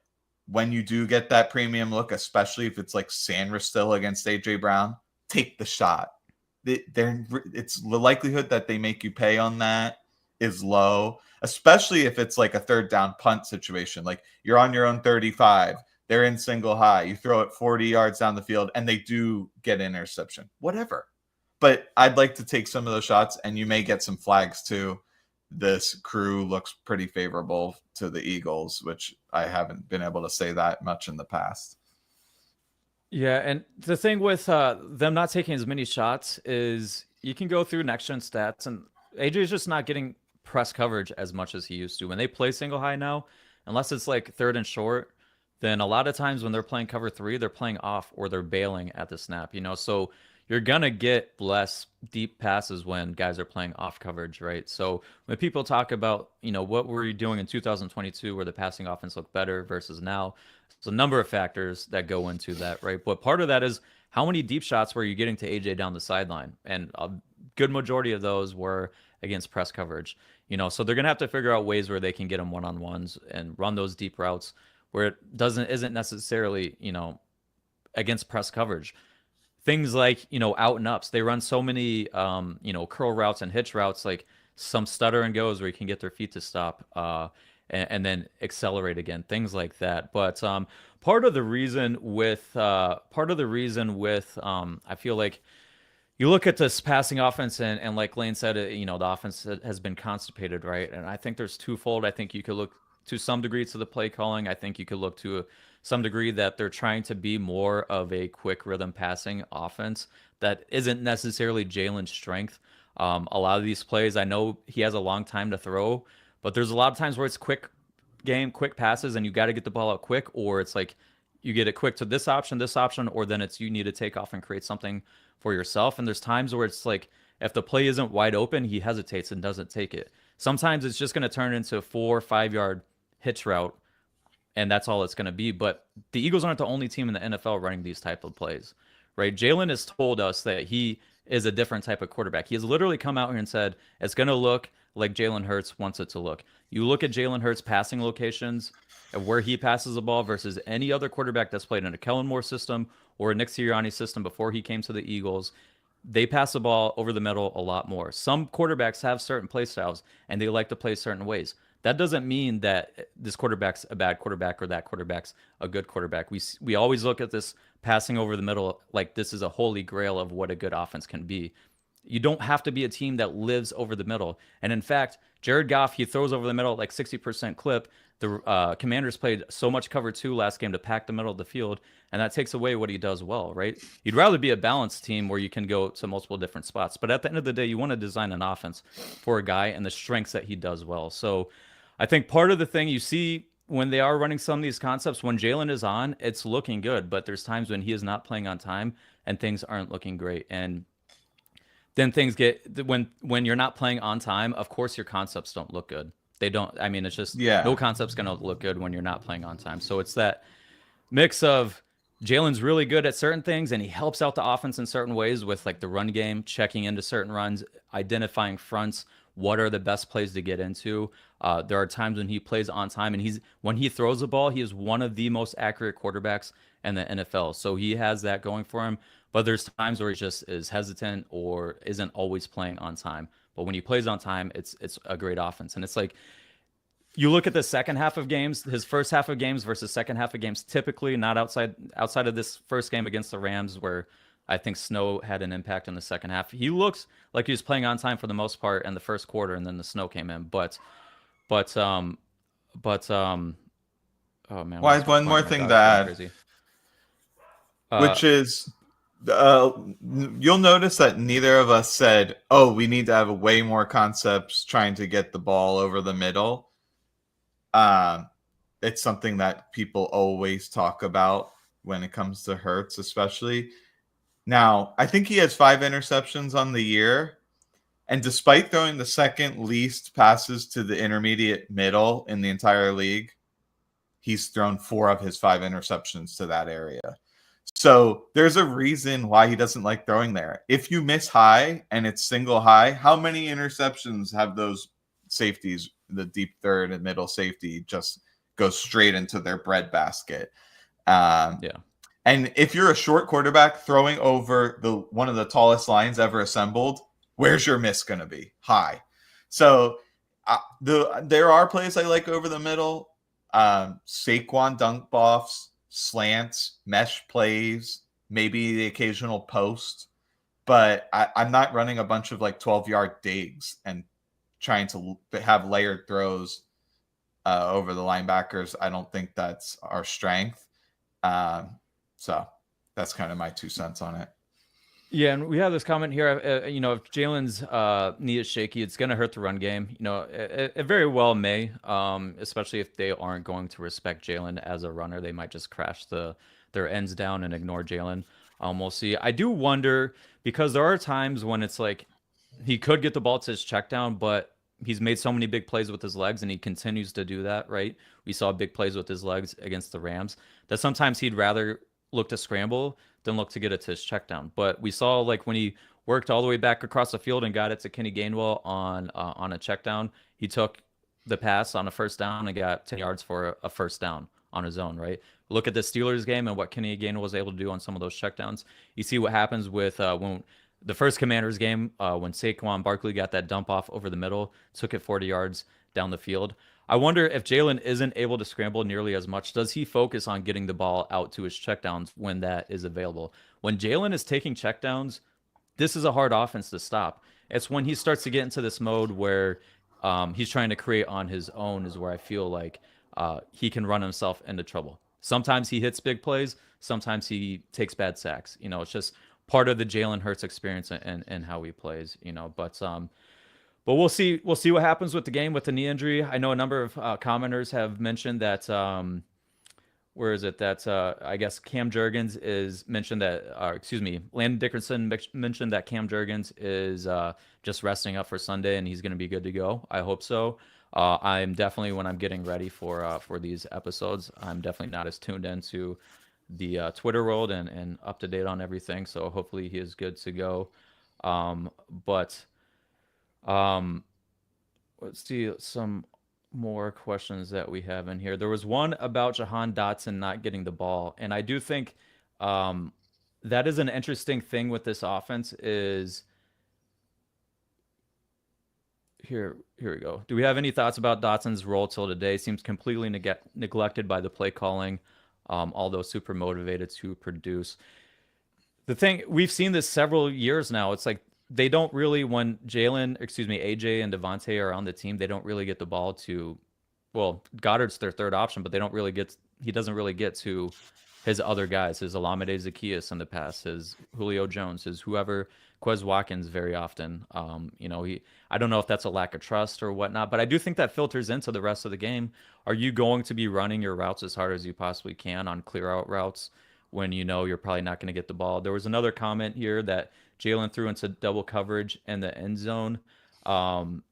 when you do get that premium look, especially if it's like Sandra still against AJ Brown, take the shot. It's the likelihood that they make you pay on that is low, especially if it's like a third down punt situation. Like you're on your own 35, they're in single high, you throw it 40 yards down the field and they do get an interception, whatever. But I'd like to take some of those shots, and you may get some flags too. This crew looks pretty favorable to the Eagles, which I haven't been able to say that much in the past.
Yeah, and the thing with them not taking as many shots is you can go through next gen stats, and AJ is just not getting press coverage as much as he used to. When they play single high now, unless it's like third and short, then a lot of times when they're playing cover three, they're playing off or they're bailing at the snap, So you're gonna get less deep passes when guys are playing off coverage, right? So when people talk about, what were you doing in 2022 where the passing offense looked better versus now, there's a number of factors that go into that, right? But part of that is how many deep shots were you getting to AJ down the sideline? And a good majority of those were against press coverage, So they're gonna have to figure out ways where they can get them one-on-ones and run those deep routes where it isn't necessarily, against press coverage. Things like, out and ups. They run so many, curl routes and hitch routes, like some stutter and goes where you can get their feet to stop and then accelerate again, things like that. But part of the reason with, I feel like you look at this passing offense and like Lane said, the offense has been constipated, right? And I think there's twofold. I think you could look to some degree to the play calling. I think you could look to some degree that they're trying to be more of a quick rhythm passing offense that isn't necessarily Jalen's strength. A lot of these plays, I know he has a long time to throw, but there's a lot of times where it's quick game, quick passes, and you got to get the ball out quick, or it's like you get it quick to this option, or then it's you need to take off and create something for yourself. And there's times where it's like if the play isn't wide open, he hesitates and doesn't take it. Sometimes it's just going to turn into a 4 or 5 yard hitch route, and that's all it's going to be. But the Eagles aren't the only team in the NFL running these type of plays, right? Jalen has told us that he is a different type of quarterback. He has literally come out here and said it's going to look like Jalen Hurts wants it to look. You look at Jalen Hurts' passing locations and where he passes the ball versus any other quarterback that's played in a Kellen Moore system or a Nick Sirianni system before he came to the Eagles. They pass the ball over the middle a lot more. Some quarterbacks have certain play styles and they like to play certain ways. That doesn't mean that this quarterback's a bad quarterback or that quarterback's a good quarterback. We always look at this passing over the middle like this is a holy grail of what a good offense can be. You don't have to be a team that lives over the middle. And in fact, Jared Goff, he throws over the middle at like 60% clip. The Commanders played so much cover 2 last game to pack the middle of the field, and that takes away what he does well, right? You'd rather be a balanced team where you can go to multiple different spots. But at the end of the day, you want to design an offense for a guy and the strengths that he does well. So I think part of the thing you see when they are running some of these concepts, when Jalen is on, it's looking good. But there's times when he is not playing on time and things aren't looking great. And then things get when you're not playing on time, of course your concepts don't look good. They don't. I mean, it's just no concept's going to look good when you're not playing on time. So it's that mix of Jalen's really good at certain things and he helps out the offense in certain ways with like the run game, checking into certain runs, identifying fronts, what are the best plays to get into. There are times when he plays on time and when he throws the ball, he is one of the most accurate quarterbacks in the NFL. So he has that going for him. But there's times where he just is hesitant or isn't always playing on time. But when he plays on time, it's a great offense. And it's like you look at the second half of games, his first half of games versus second half of games, typically not outside of this first game against the Rams where I think snow had an impact in the second half. He looks like he was playing on time for the most part in the first quarter, and then the snow came in. But oh man,
well, I have one more thing to add, which is you'll notice that neither of us said, "Oh, we need to have way more concepts trying to get the ball over the middle." It's something that people always talk about when it comes to Hurts, especially. Now, I think he has 5 interceptions on the year, and despite throwing the second least passes to the intermediate middle in the entire league, he's thrown 4 of his 5 interceptions to that area. So there's a reason why he doesn't like throwing there. If you miss high and it's single high, how many interceptions have those safeties, the deep third and middle safety, just go straight into their breadbasket? Yeah. And if you're a short quarterback throwing over one of the tallest lines ever assembled, where's your miss going to be? High. So there are plays I like over the middle. Saquon dunk offs, slants, mesh plays, maybe the occasional post. But I'm not running a bunch of like 12-yard digs and trying to have layered throws over the linebackers. I don't think that's our strength. So that's kind of my 2 cents on it.
Yeah, and we have this comment here. If Jalen's knee is shaky, it's going to hurt the run game. It very well may, especially if they aren't going to respect Jalen as a runner. They might just crash their ends down and ignore Jalen. We'll see. I do wonder because there are times when it's like he could get the ball to his check down, but he's made so many big plays with his legs, and he continues to do that. Right? We saw big plays with his legs against the Rams. That sometimes he'd rather look to scramble than look to get it to his check down. But we saw like when he worked all the way back across the field and got it to Kenny Gainwell on a check down, he took the pass on a first down and got 10 yards for a first down on his own, right? Look at the Steelers game and what Kenny Gainwell was able to do on some of those checkdowns. You see what happens with when the first Commanders game, when Saquon Barkley got that dump off over the middle, took it 40 yards down the field. I wonder if Jalen isn't able to scramble nearly as much. Does he focus on getting the ball out to his checkdowns when that is available? When Jalen is taking checkdowns, this is a hard offense to stop. It's when he starts to get into this mode where he's trying to create on his own is where I feel like he can run himself into trouble. Sometimes he hits big plays. Sometimes he takes bad sacks. It's just part of the Jalen Hurts experience and how he plays. But we'll see. We'll see what happens with the game with the knee injury. I know a number of commenters have mentioned that. Where is it that I guess Cam Jurgens is mentioned that, excuse me, Landon Dickerson mentioned that Cam Jurgens is just resting up for Sunday and he's going to be good to go. I hope so. I'm definitely, when I'm getting ready for these episodes, I'm definitely not as tuned into the Twitter world and up to date on everything. So hopefully he is good to go. But let's see some more questions that we have in here. There was one about Jahan Dotson not getting the ball, and I do think that is an interesting thing with this offense. Is here we go. Do we have any thoughts about Dotson's role till today? Seems completely neglected by the play calling, although super motivated to produce. The thing, we've seen this several years now. It's like they don't really, when AJ and Devontae are on the team, they don't really get the ball to, well, Goddard's their third option, but he doesn't really get to his other guys, his Olamide Zaccheaus in the past, his Julio Jones, his whoever, Quez Watkins very often. I don't know if that's a lack of trust or whatnot, but I do think that filters into the rest of the game. Are you going to be running your routes as hard as you possibly can on clear out routes when you know you're probably not going to get the ball? There was another comment here that Jalen threw into double coverage in the end zone on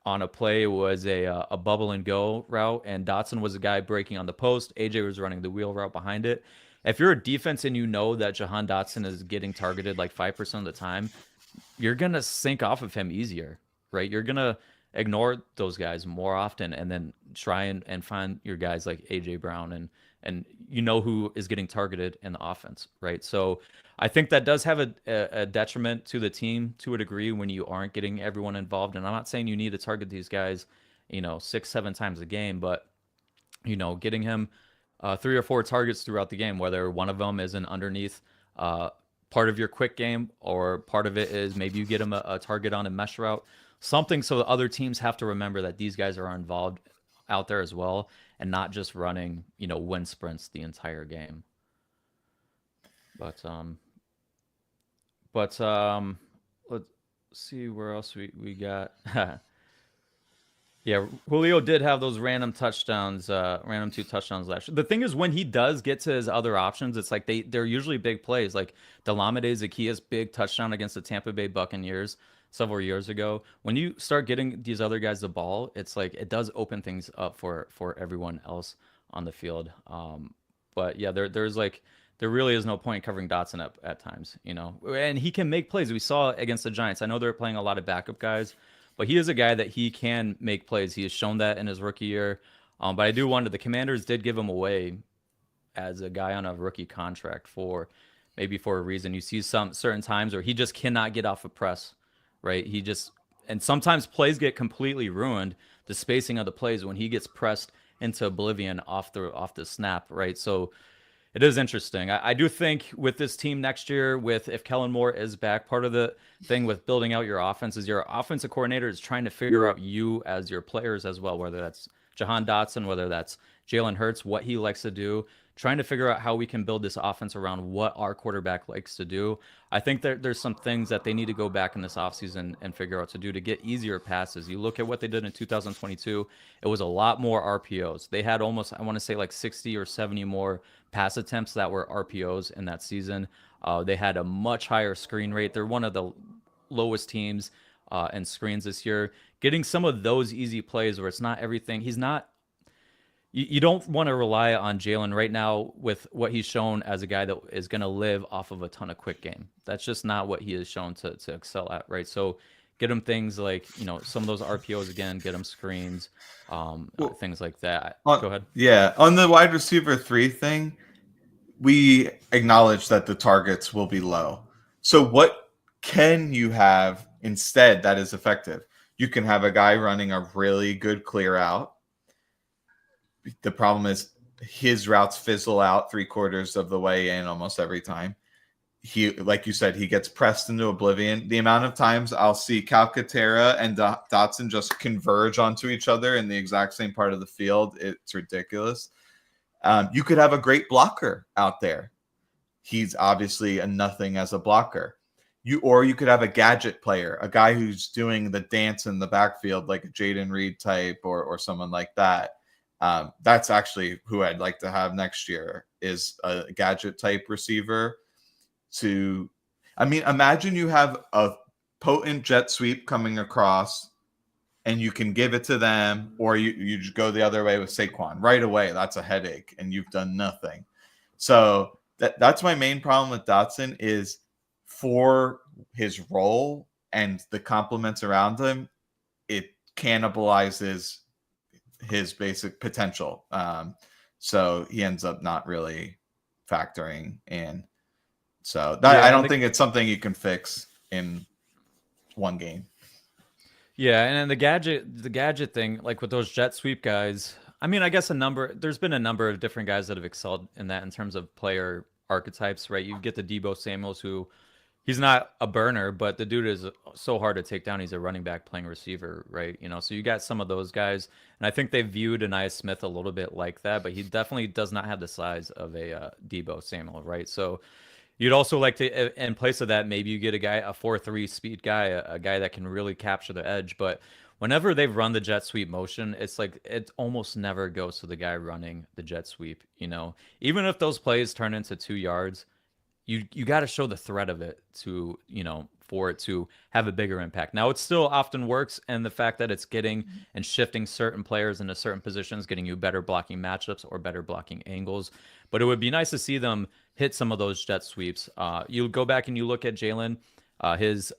a play. Was a bubble and go route, and Dotson was a guy breaking on the post. AJ was running the wheel route behind it. If you're a defense and you know that Jahan Dotson is getting targeted like 5% of the time, you're going to sink off of him easier, right? You're going to ignore those guys more often and then try and find your guys like AJ Brown and who is getting targeted in the offense, right? So I think that does have a detriment to the team to a degree when you aren't getting everyone involved. And I'm not saying you need to target these guys, 6-7 times a game, but getting him 3 or 4 targets throughout the game, whether one of them is an underneath part of your quick game or part of it is maybe you get him a target on a mesh route, something so the other teams have to remember that these guys are involved out there as well and not just running, wind sprints the entire game. But let's see where else we got. Yeah, Julio did have those random touchdowns, random 2 touchdowns last year. The thing is, when he does get to his other options, it's like they're usually big plays. Like the Olamide Zaccheaus big touchdown against the Tampa Bay Buccaneers several years ago. When you start getting these other guys the ball, it's like it does open things up for everyone else on the field. But yeah, there really is no point covering Dotson at times, and he can make plays. We saw against the Giants. I know they're playing a lot of backup guys, but he is a guy that he can make plays. He has shown that in his rookie year. But I do wonder, the Commanders did give him away as a guy on a rookie contract for a reason. You see some certain times where he just cannot get off a press, right? And sometimes plays get completely ruined, the spacing of the plays, when he gets pressed into oblivion off the snap, right? So it is interesting. I do think with this team next year, if Kellen Moore is back, part of the thing with building out your offense is your offensive coordinator is trying to figure out you as your players as well, whether that's Jahan Dotson, whether that's Jalen Hurts, what he likes to do, trying to figure out how we can build this offense around what our quarterback likes to do. I think there's some things that they need to go back in this offseason and figure out to do to get easier passes. You look at what they did in 2022, it was a lot more RPOs. They had almost, I want to say like 60 or 70 more pass attempts that were RPOs in that season. They had a much higher screen rate. They're one of the lowest teams in screens this year. Getting some of those easy plays where it's not everything. You don't want to rely on Jalen right now with what he's shown as a guy that is going to live off of a ton of quick game. That's just not what he has shown to excel at, right? So get him things like, some of those RPOs again, get him screens, things like that. Go ahead.
Yeah, on the wide receiver 3 thing, we acknowledge that the targets will be low. So what can you have instead that is effective? You can have a guy running a really good clear out. The problem is his routes fizzle out 3/4 of the way in almost every time. he, like you said, he gets pressed into oblivion. The amount of times I'll see Calcaterra and Dotson just converge onto each other in the exact same part of the field, it's ridiculous. You could have a great blocker out there. He's obviously a nothing as a blocker. You could have a gadget player, a guy who's doing the dance in the backfield, like a Jayden Reed type or someone like that. That's actually who I'd like to have next year, is a gadget type receiver. Imagine you have a potent jet sweep coming across and you can give it to them, or you just go the other way with Saquon right away. That's a headache and you've done nothing. So that's my main problem with Dotson, is for his role and the compliments around him, it cannibalizes his basic potential. So he ends up not really factoring in. So I don't think it's something you can fix in one game.
Yeah, and then the gadget thing, like with those jet sweep guys. I mean, I guess there's been a number of different guys that have excelled in that in terms of player archetypes, right? You get the Debo Samuels, who he's not a burner, but the dude is so hard to take down. He's a running back playing receiver, right? So you got some of those guys, and I think they viewed Anais Smith a little bit like that, but he definitely does not have the size of a Debo Samuel, right? So you'd also like to, in place of that, maybe you get a 4-3 speed guy, a guy that can really capture the edge. But whenever they've run the jet sweep motion, it's like it almost never goes to the guy running the jet sweep. Even if those plays turn into 2 yards, you got to show the threat of it to for it to have a bigger impact. Now, it still often works, and the fact that it's getting and shifting certain players into certain positions, getting you better blocking matchups or better blocking angles. But it would be nice to see them hit some of those jet sweeps. You go back and you look at Jalen, his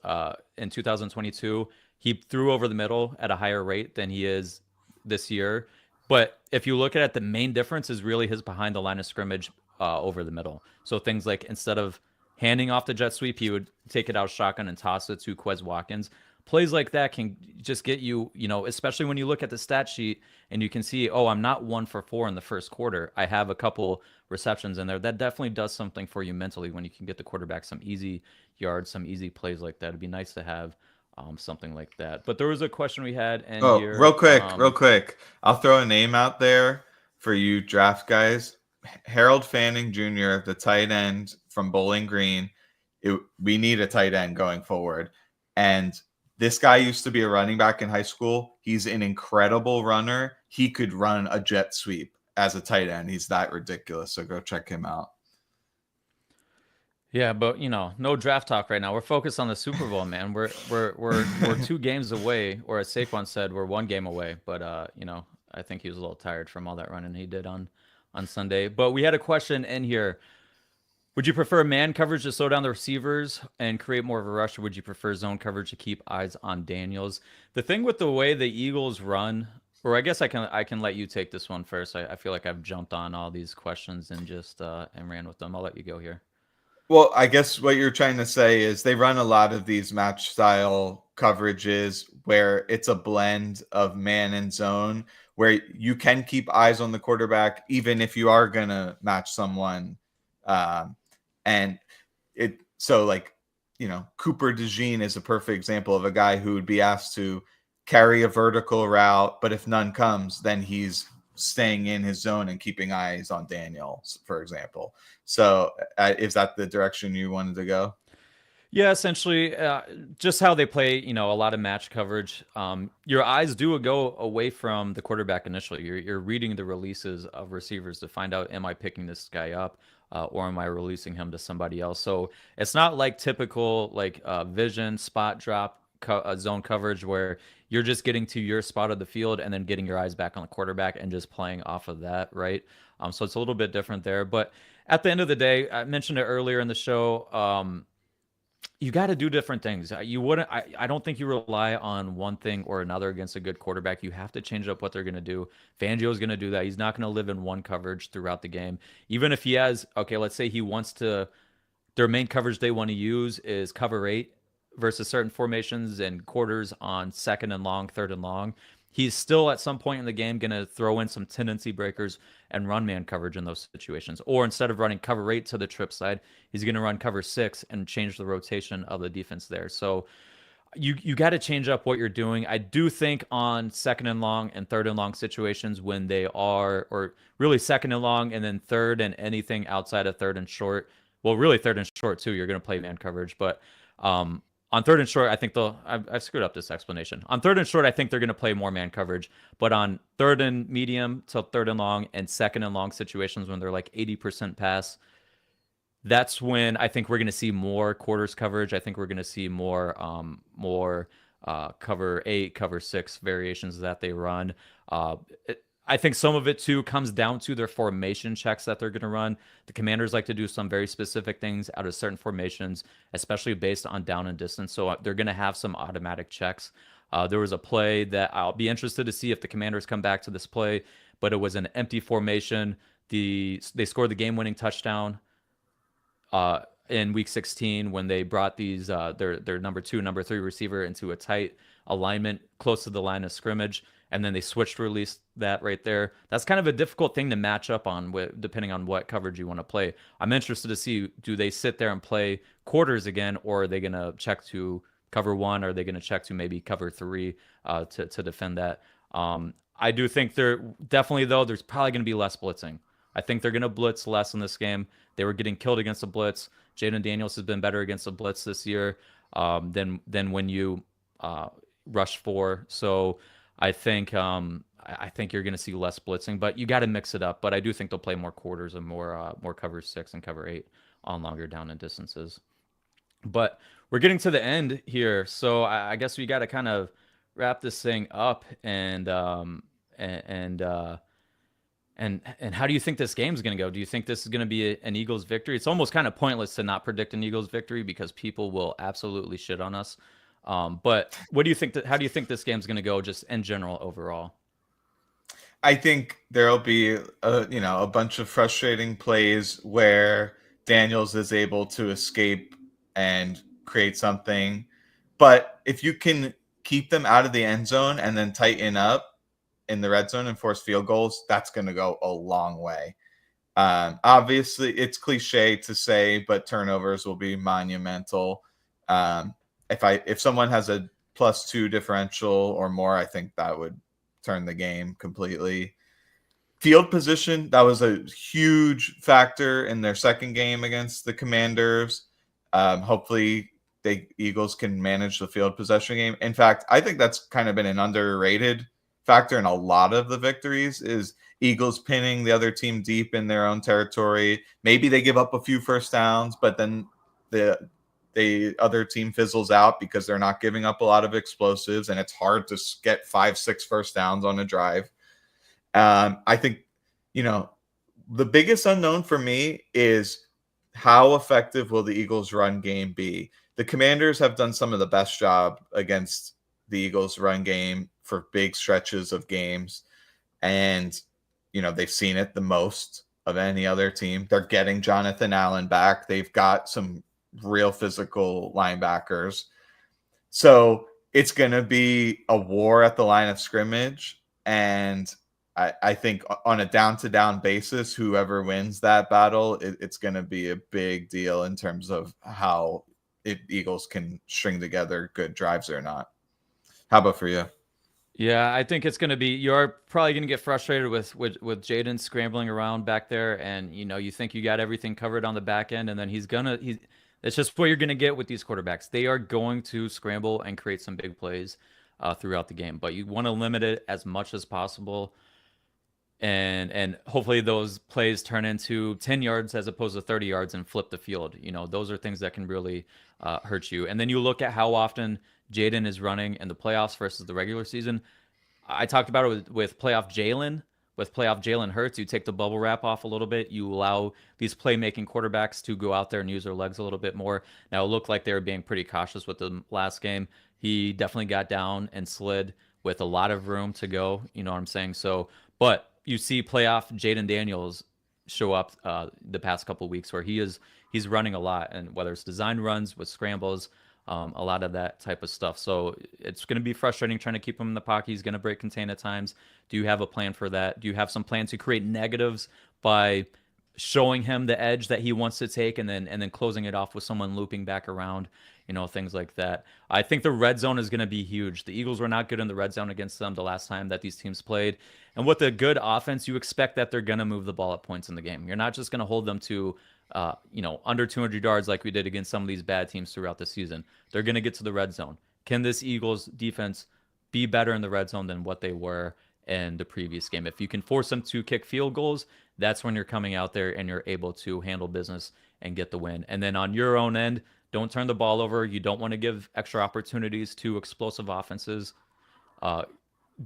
in 2022, he threw over the middle at a higher rate than he is this year. But if you look at it, the main difference is really his behind the line of scrimmage over the middle. So things like, instead of handing off the jet sweep, he would take it out shotgun and toss it to Quez Watkins. Plays like that can just get you, especially when you look at the stat sheet and you can see, oh, I'm not 1 for 4 in the first quarter. I have a couple receptions in there. That definitely does something for you mentally when you can get the quarterback some easy yards, some easy plays like that. It'd be nice to have something like that. But there was a question we had in here.
Real quick. I'll throw a name out there for you draft guys. Harold Fanning Jr., the tight end from Bowling Green. We need a tight end going forward. And this guy used to be a running back in high school. He's an incredible runner. He could run a jet sweep as a tight end. He's that ridiculous. So go check him out.
Yeah, but no draft talk right now. We're focused on the Super Bowl, man. We're 2 games away, or as Saquon said, we're 1 game away. But I think he was a little tired from all that running he did on Sunday. But we had a question in here. Would you prefer man coverage to slow down the receivers and create more of a rush, or would you prefer zone coverage to keep eyes on Daniels? The thing with the way the Eagles run, or I guess I can let you take this one first. I feel like I've jumped on all these questions and just and ran with them. I'll let you go here.
Well, I guess what you're trying to say is they run a lot of these match style coverages where it's a blend of man and zone, where you can keep eyes on the quarterback even if you are going to match someone. And Cooper DeJean is a perfect example of a guy who would be asked to carry a vertical route, but if none comes, then he's staying in his zone and keeping eyes on Daniels, for example. So is that the direction you wanted to go?
Yeah, essentially, just how they play, a lot of match coverage. Your eyes do go away from the quarterback initially. You're reading the releases of receivers to find out, am I picking this guy up, or am I releasing him to somebody else? So it's not like typical vision spot drop zone coverage where you're just getting to your spot of the field and then getting your eyes back on the quarterback and just playing off of that, right? So it's a little bit different there. But at the end of the day, I mentioned it earlier in the show. You got to do different things. You wouldn't. I don't think you rely on one thing or another against a good quarterback. You have to change up what they're going to do. Fangio's going to do that. He's not going to live in one coverage throughout the game. Even if he has, okay, let's say he wants to, their main coverage they want to use is cover 8 versus certain formations and quarters on 2nd and long, 3rd and long. he's still at some point in the game going to throw in some tendency breakers and run man coverage in those situations. Or instead of running cover 8 to the trip side, he's going to run cover 6 and change the rotation of the defense there. So you got to change up what you're doing. I do think on second and long and third and long situations when they are, or really second and long and then third and anything outside of third and short. Well, really third and short too. You're going to play man coverage, but on third and short, I think they'll. I've screwed up this explanation. On third and short, I think they're going to play more man coverage, but on third and medium to third and long and second and long situations when they're like 80% pass, that's when I think we're going to see more quarters coverage. I think we're going to see more cover 8, cover 6 variations that they run. I think some of it too comes down to their formation checks that they're going to run. The Commanders like to do some very specific things out of certain formations, especially based on down and distance. So they're going to have some automatic checks. There was a play that I'll be interested to see if the Commanders come back to this play, but it was an empty formation. They scored the game-winning touchdown in week 16 when they brought these their number 2, number 3 receiver into a tight alignment close to the line of scrimmage, and then they switched release that right there. That's kind of a difficult thing to match up on depending on what coverage you want to play. I'm interested to see, do they sit there and play quarters again, or are they going to check to cover 1? Or are they going to check to maybe cover 3 to defend that? I do think they're definitely, though, there's probably going to be less blitzing. I think they're going to blitz less in this game. They were getting killed against the blitz. Jayden Daniels has been better against the blitz this year than when you rush 4. So I think you're going to see less blitzing, but you got to mix it up. But I do think they'll play more quarters and more cover 6 and cover 8 on longer down and distances. But we're getting to the end here, so I guess we got to kind of wrap this thing up and how do you think this game's going to go? Do you think this is going to be an Eagles victory? It's almost kind of pointless to not predict an Eagles victory because people will absolutely shit on us. But what do you think? How do you think this game's going to go, just in general overall?
I think there'll be a bunch of frustrating plays where Daniels is able to escape and create something, but if you can keep them out of the end zone and then tighten up in the red zone and force field goals, that's going to go a long way. Obviously, it's cliche to say, but turnovers will be monumental. If someone has a +2 differential or more, I think that would turn the game completely. Field position, that was a huge factor in their second game against the Commanders. Hopefully, the Eagles can manage the field possession game. In fact, I think that's kind of been an underrated factor in a lot of the victories, is Eagles pinning the other team deep in their own territory. Maybe they give up a few first downs, but then the other team fizzles out because they're not giving up a lot of explosives, and it's hard to get 5-6 first downs on a drive. I think, the biggest unknown for me is how effective will the Eagles' run game be? The Commanders have done some of the best job against the Eagles' run game for big stretches of games, and they've seen it the most of any other team. They're getting Jonathan Allen back. They've got some real physical linebackers, so it's going to be a war at the line of scrimmage, and I think on a down-to-down basis, whoever wins that battle, it's going to be a big deal in terms of how Eagles can string together good drives or not. How about for you?
Yeah, I think it's going to be, you're probably going to get frustrated with Jayden scrambling around back there, and you think you got everything covered on the back end, and then it's just what you're going to get with these quarterbacks. They are going to scramble and create some big plays throughout the game, but you want to limit it as much as possible. And hopefully those plays turn into 10 yards as opposed to 30 yards and flip the field. Those are things that can really hurt you. And then you look at how often Jayden is running in the playoffs versus the regular season. I talked about it with playoff Jalen Hurts. You take the bubble wrap off a little bit. You allow these playmaking quarterbacks to go out there and use their legs a little bit more. Now, it looked like they were being pretty cautious with the last game. He definitely got down and slid with a lot of room to go. You know what I'm saying? But you see playoff Jayden Daniels show up the past couple of weeks where he's running a lot, and whether it's design runs with scrambles, a lot of that type of stuff. So it's going to be frustrating trying to keep him in the pocket. He's going to break contain at times. Do you have a plan for that? Do you have some plan to create negatives by showing him the edge that he wants to take and then closing it off with someone looping back around, things like that. I think the red zone is going to be huge. The Eagles were not good in the red zone against them the last time that these teams played. And with a good offense, you expect that they're going to move the ball at points in the game. You're not just going to hold them to under 200 yards like we did against some of these bad teams throughout the season. They're going to get to the red zone. Can this Eagles defense be better in the red zone than what they were in the previous game? If you can force them to kick field goals, that's when you're coming out there and you're able to handle business and get the win. And then on your own end, don't turn the ball over. You don't want to give extra opportunities to explosive offenses.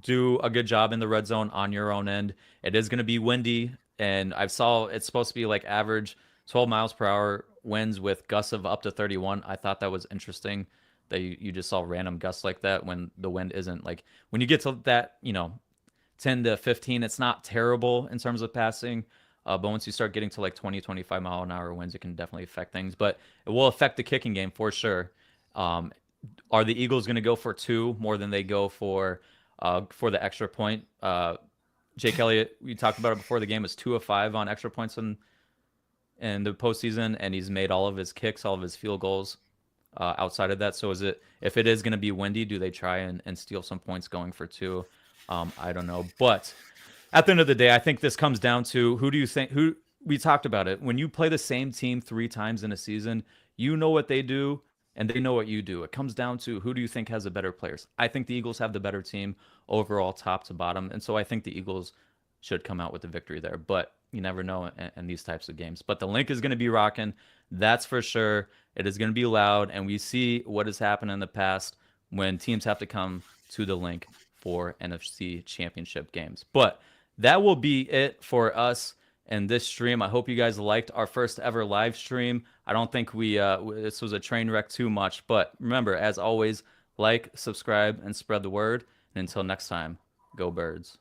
Do a good job in the red zone on your own end. It is going to be windy, and I saw it's supposed to be like average 12 miles per hour winds with gusts of up to 31. I thought that was interesting that you just saw random gusts like that when the wind isn't like when you get to that, 10 to 15, it's not terrible in terms of passing. But once you start getting to like 20, 25 mile an hour winds, it can definitely affect things. But it will affect the kicking game for sure. Are the Eagles going to go for two more than they go for the extra point? Jake Elliott, we talked about it before the game, is 2 of 5 on extra points in the postseason, and he's made all of his kicks, all of his field goals outside of that. So if it is going to be windy, do they try and steal some points going for two? I don't know. But at the end of the day, I think this comes down to who we talked about it. When you play the same team 3 times in a season, you know what they do and they know what you do. It comes down to who do you think has the better players. I think the Eagles have the better team overall, top to bottom. And so I think the Eagles should come out with the victory there. But you never know in these types of games. But the link is going to be rocking. That's for sure. It is going to be loud. And we see what has happened in the past when teams have to come to the link for NFC Championship games. But that will be it for us in this stream. I hope you guys liked our first ever live stream. I don't think this was a train wreck too much. But remember, as always, like, subscribe, and spread the word. And until next time, go Birds.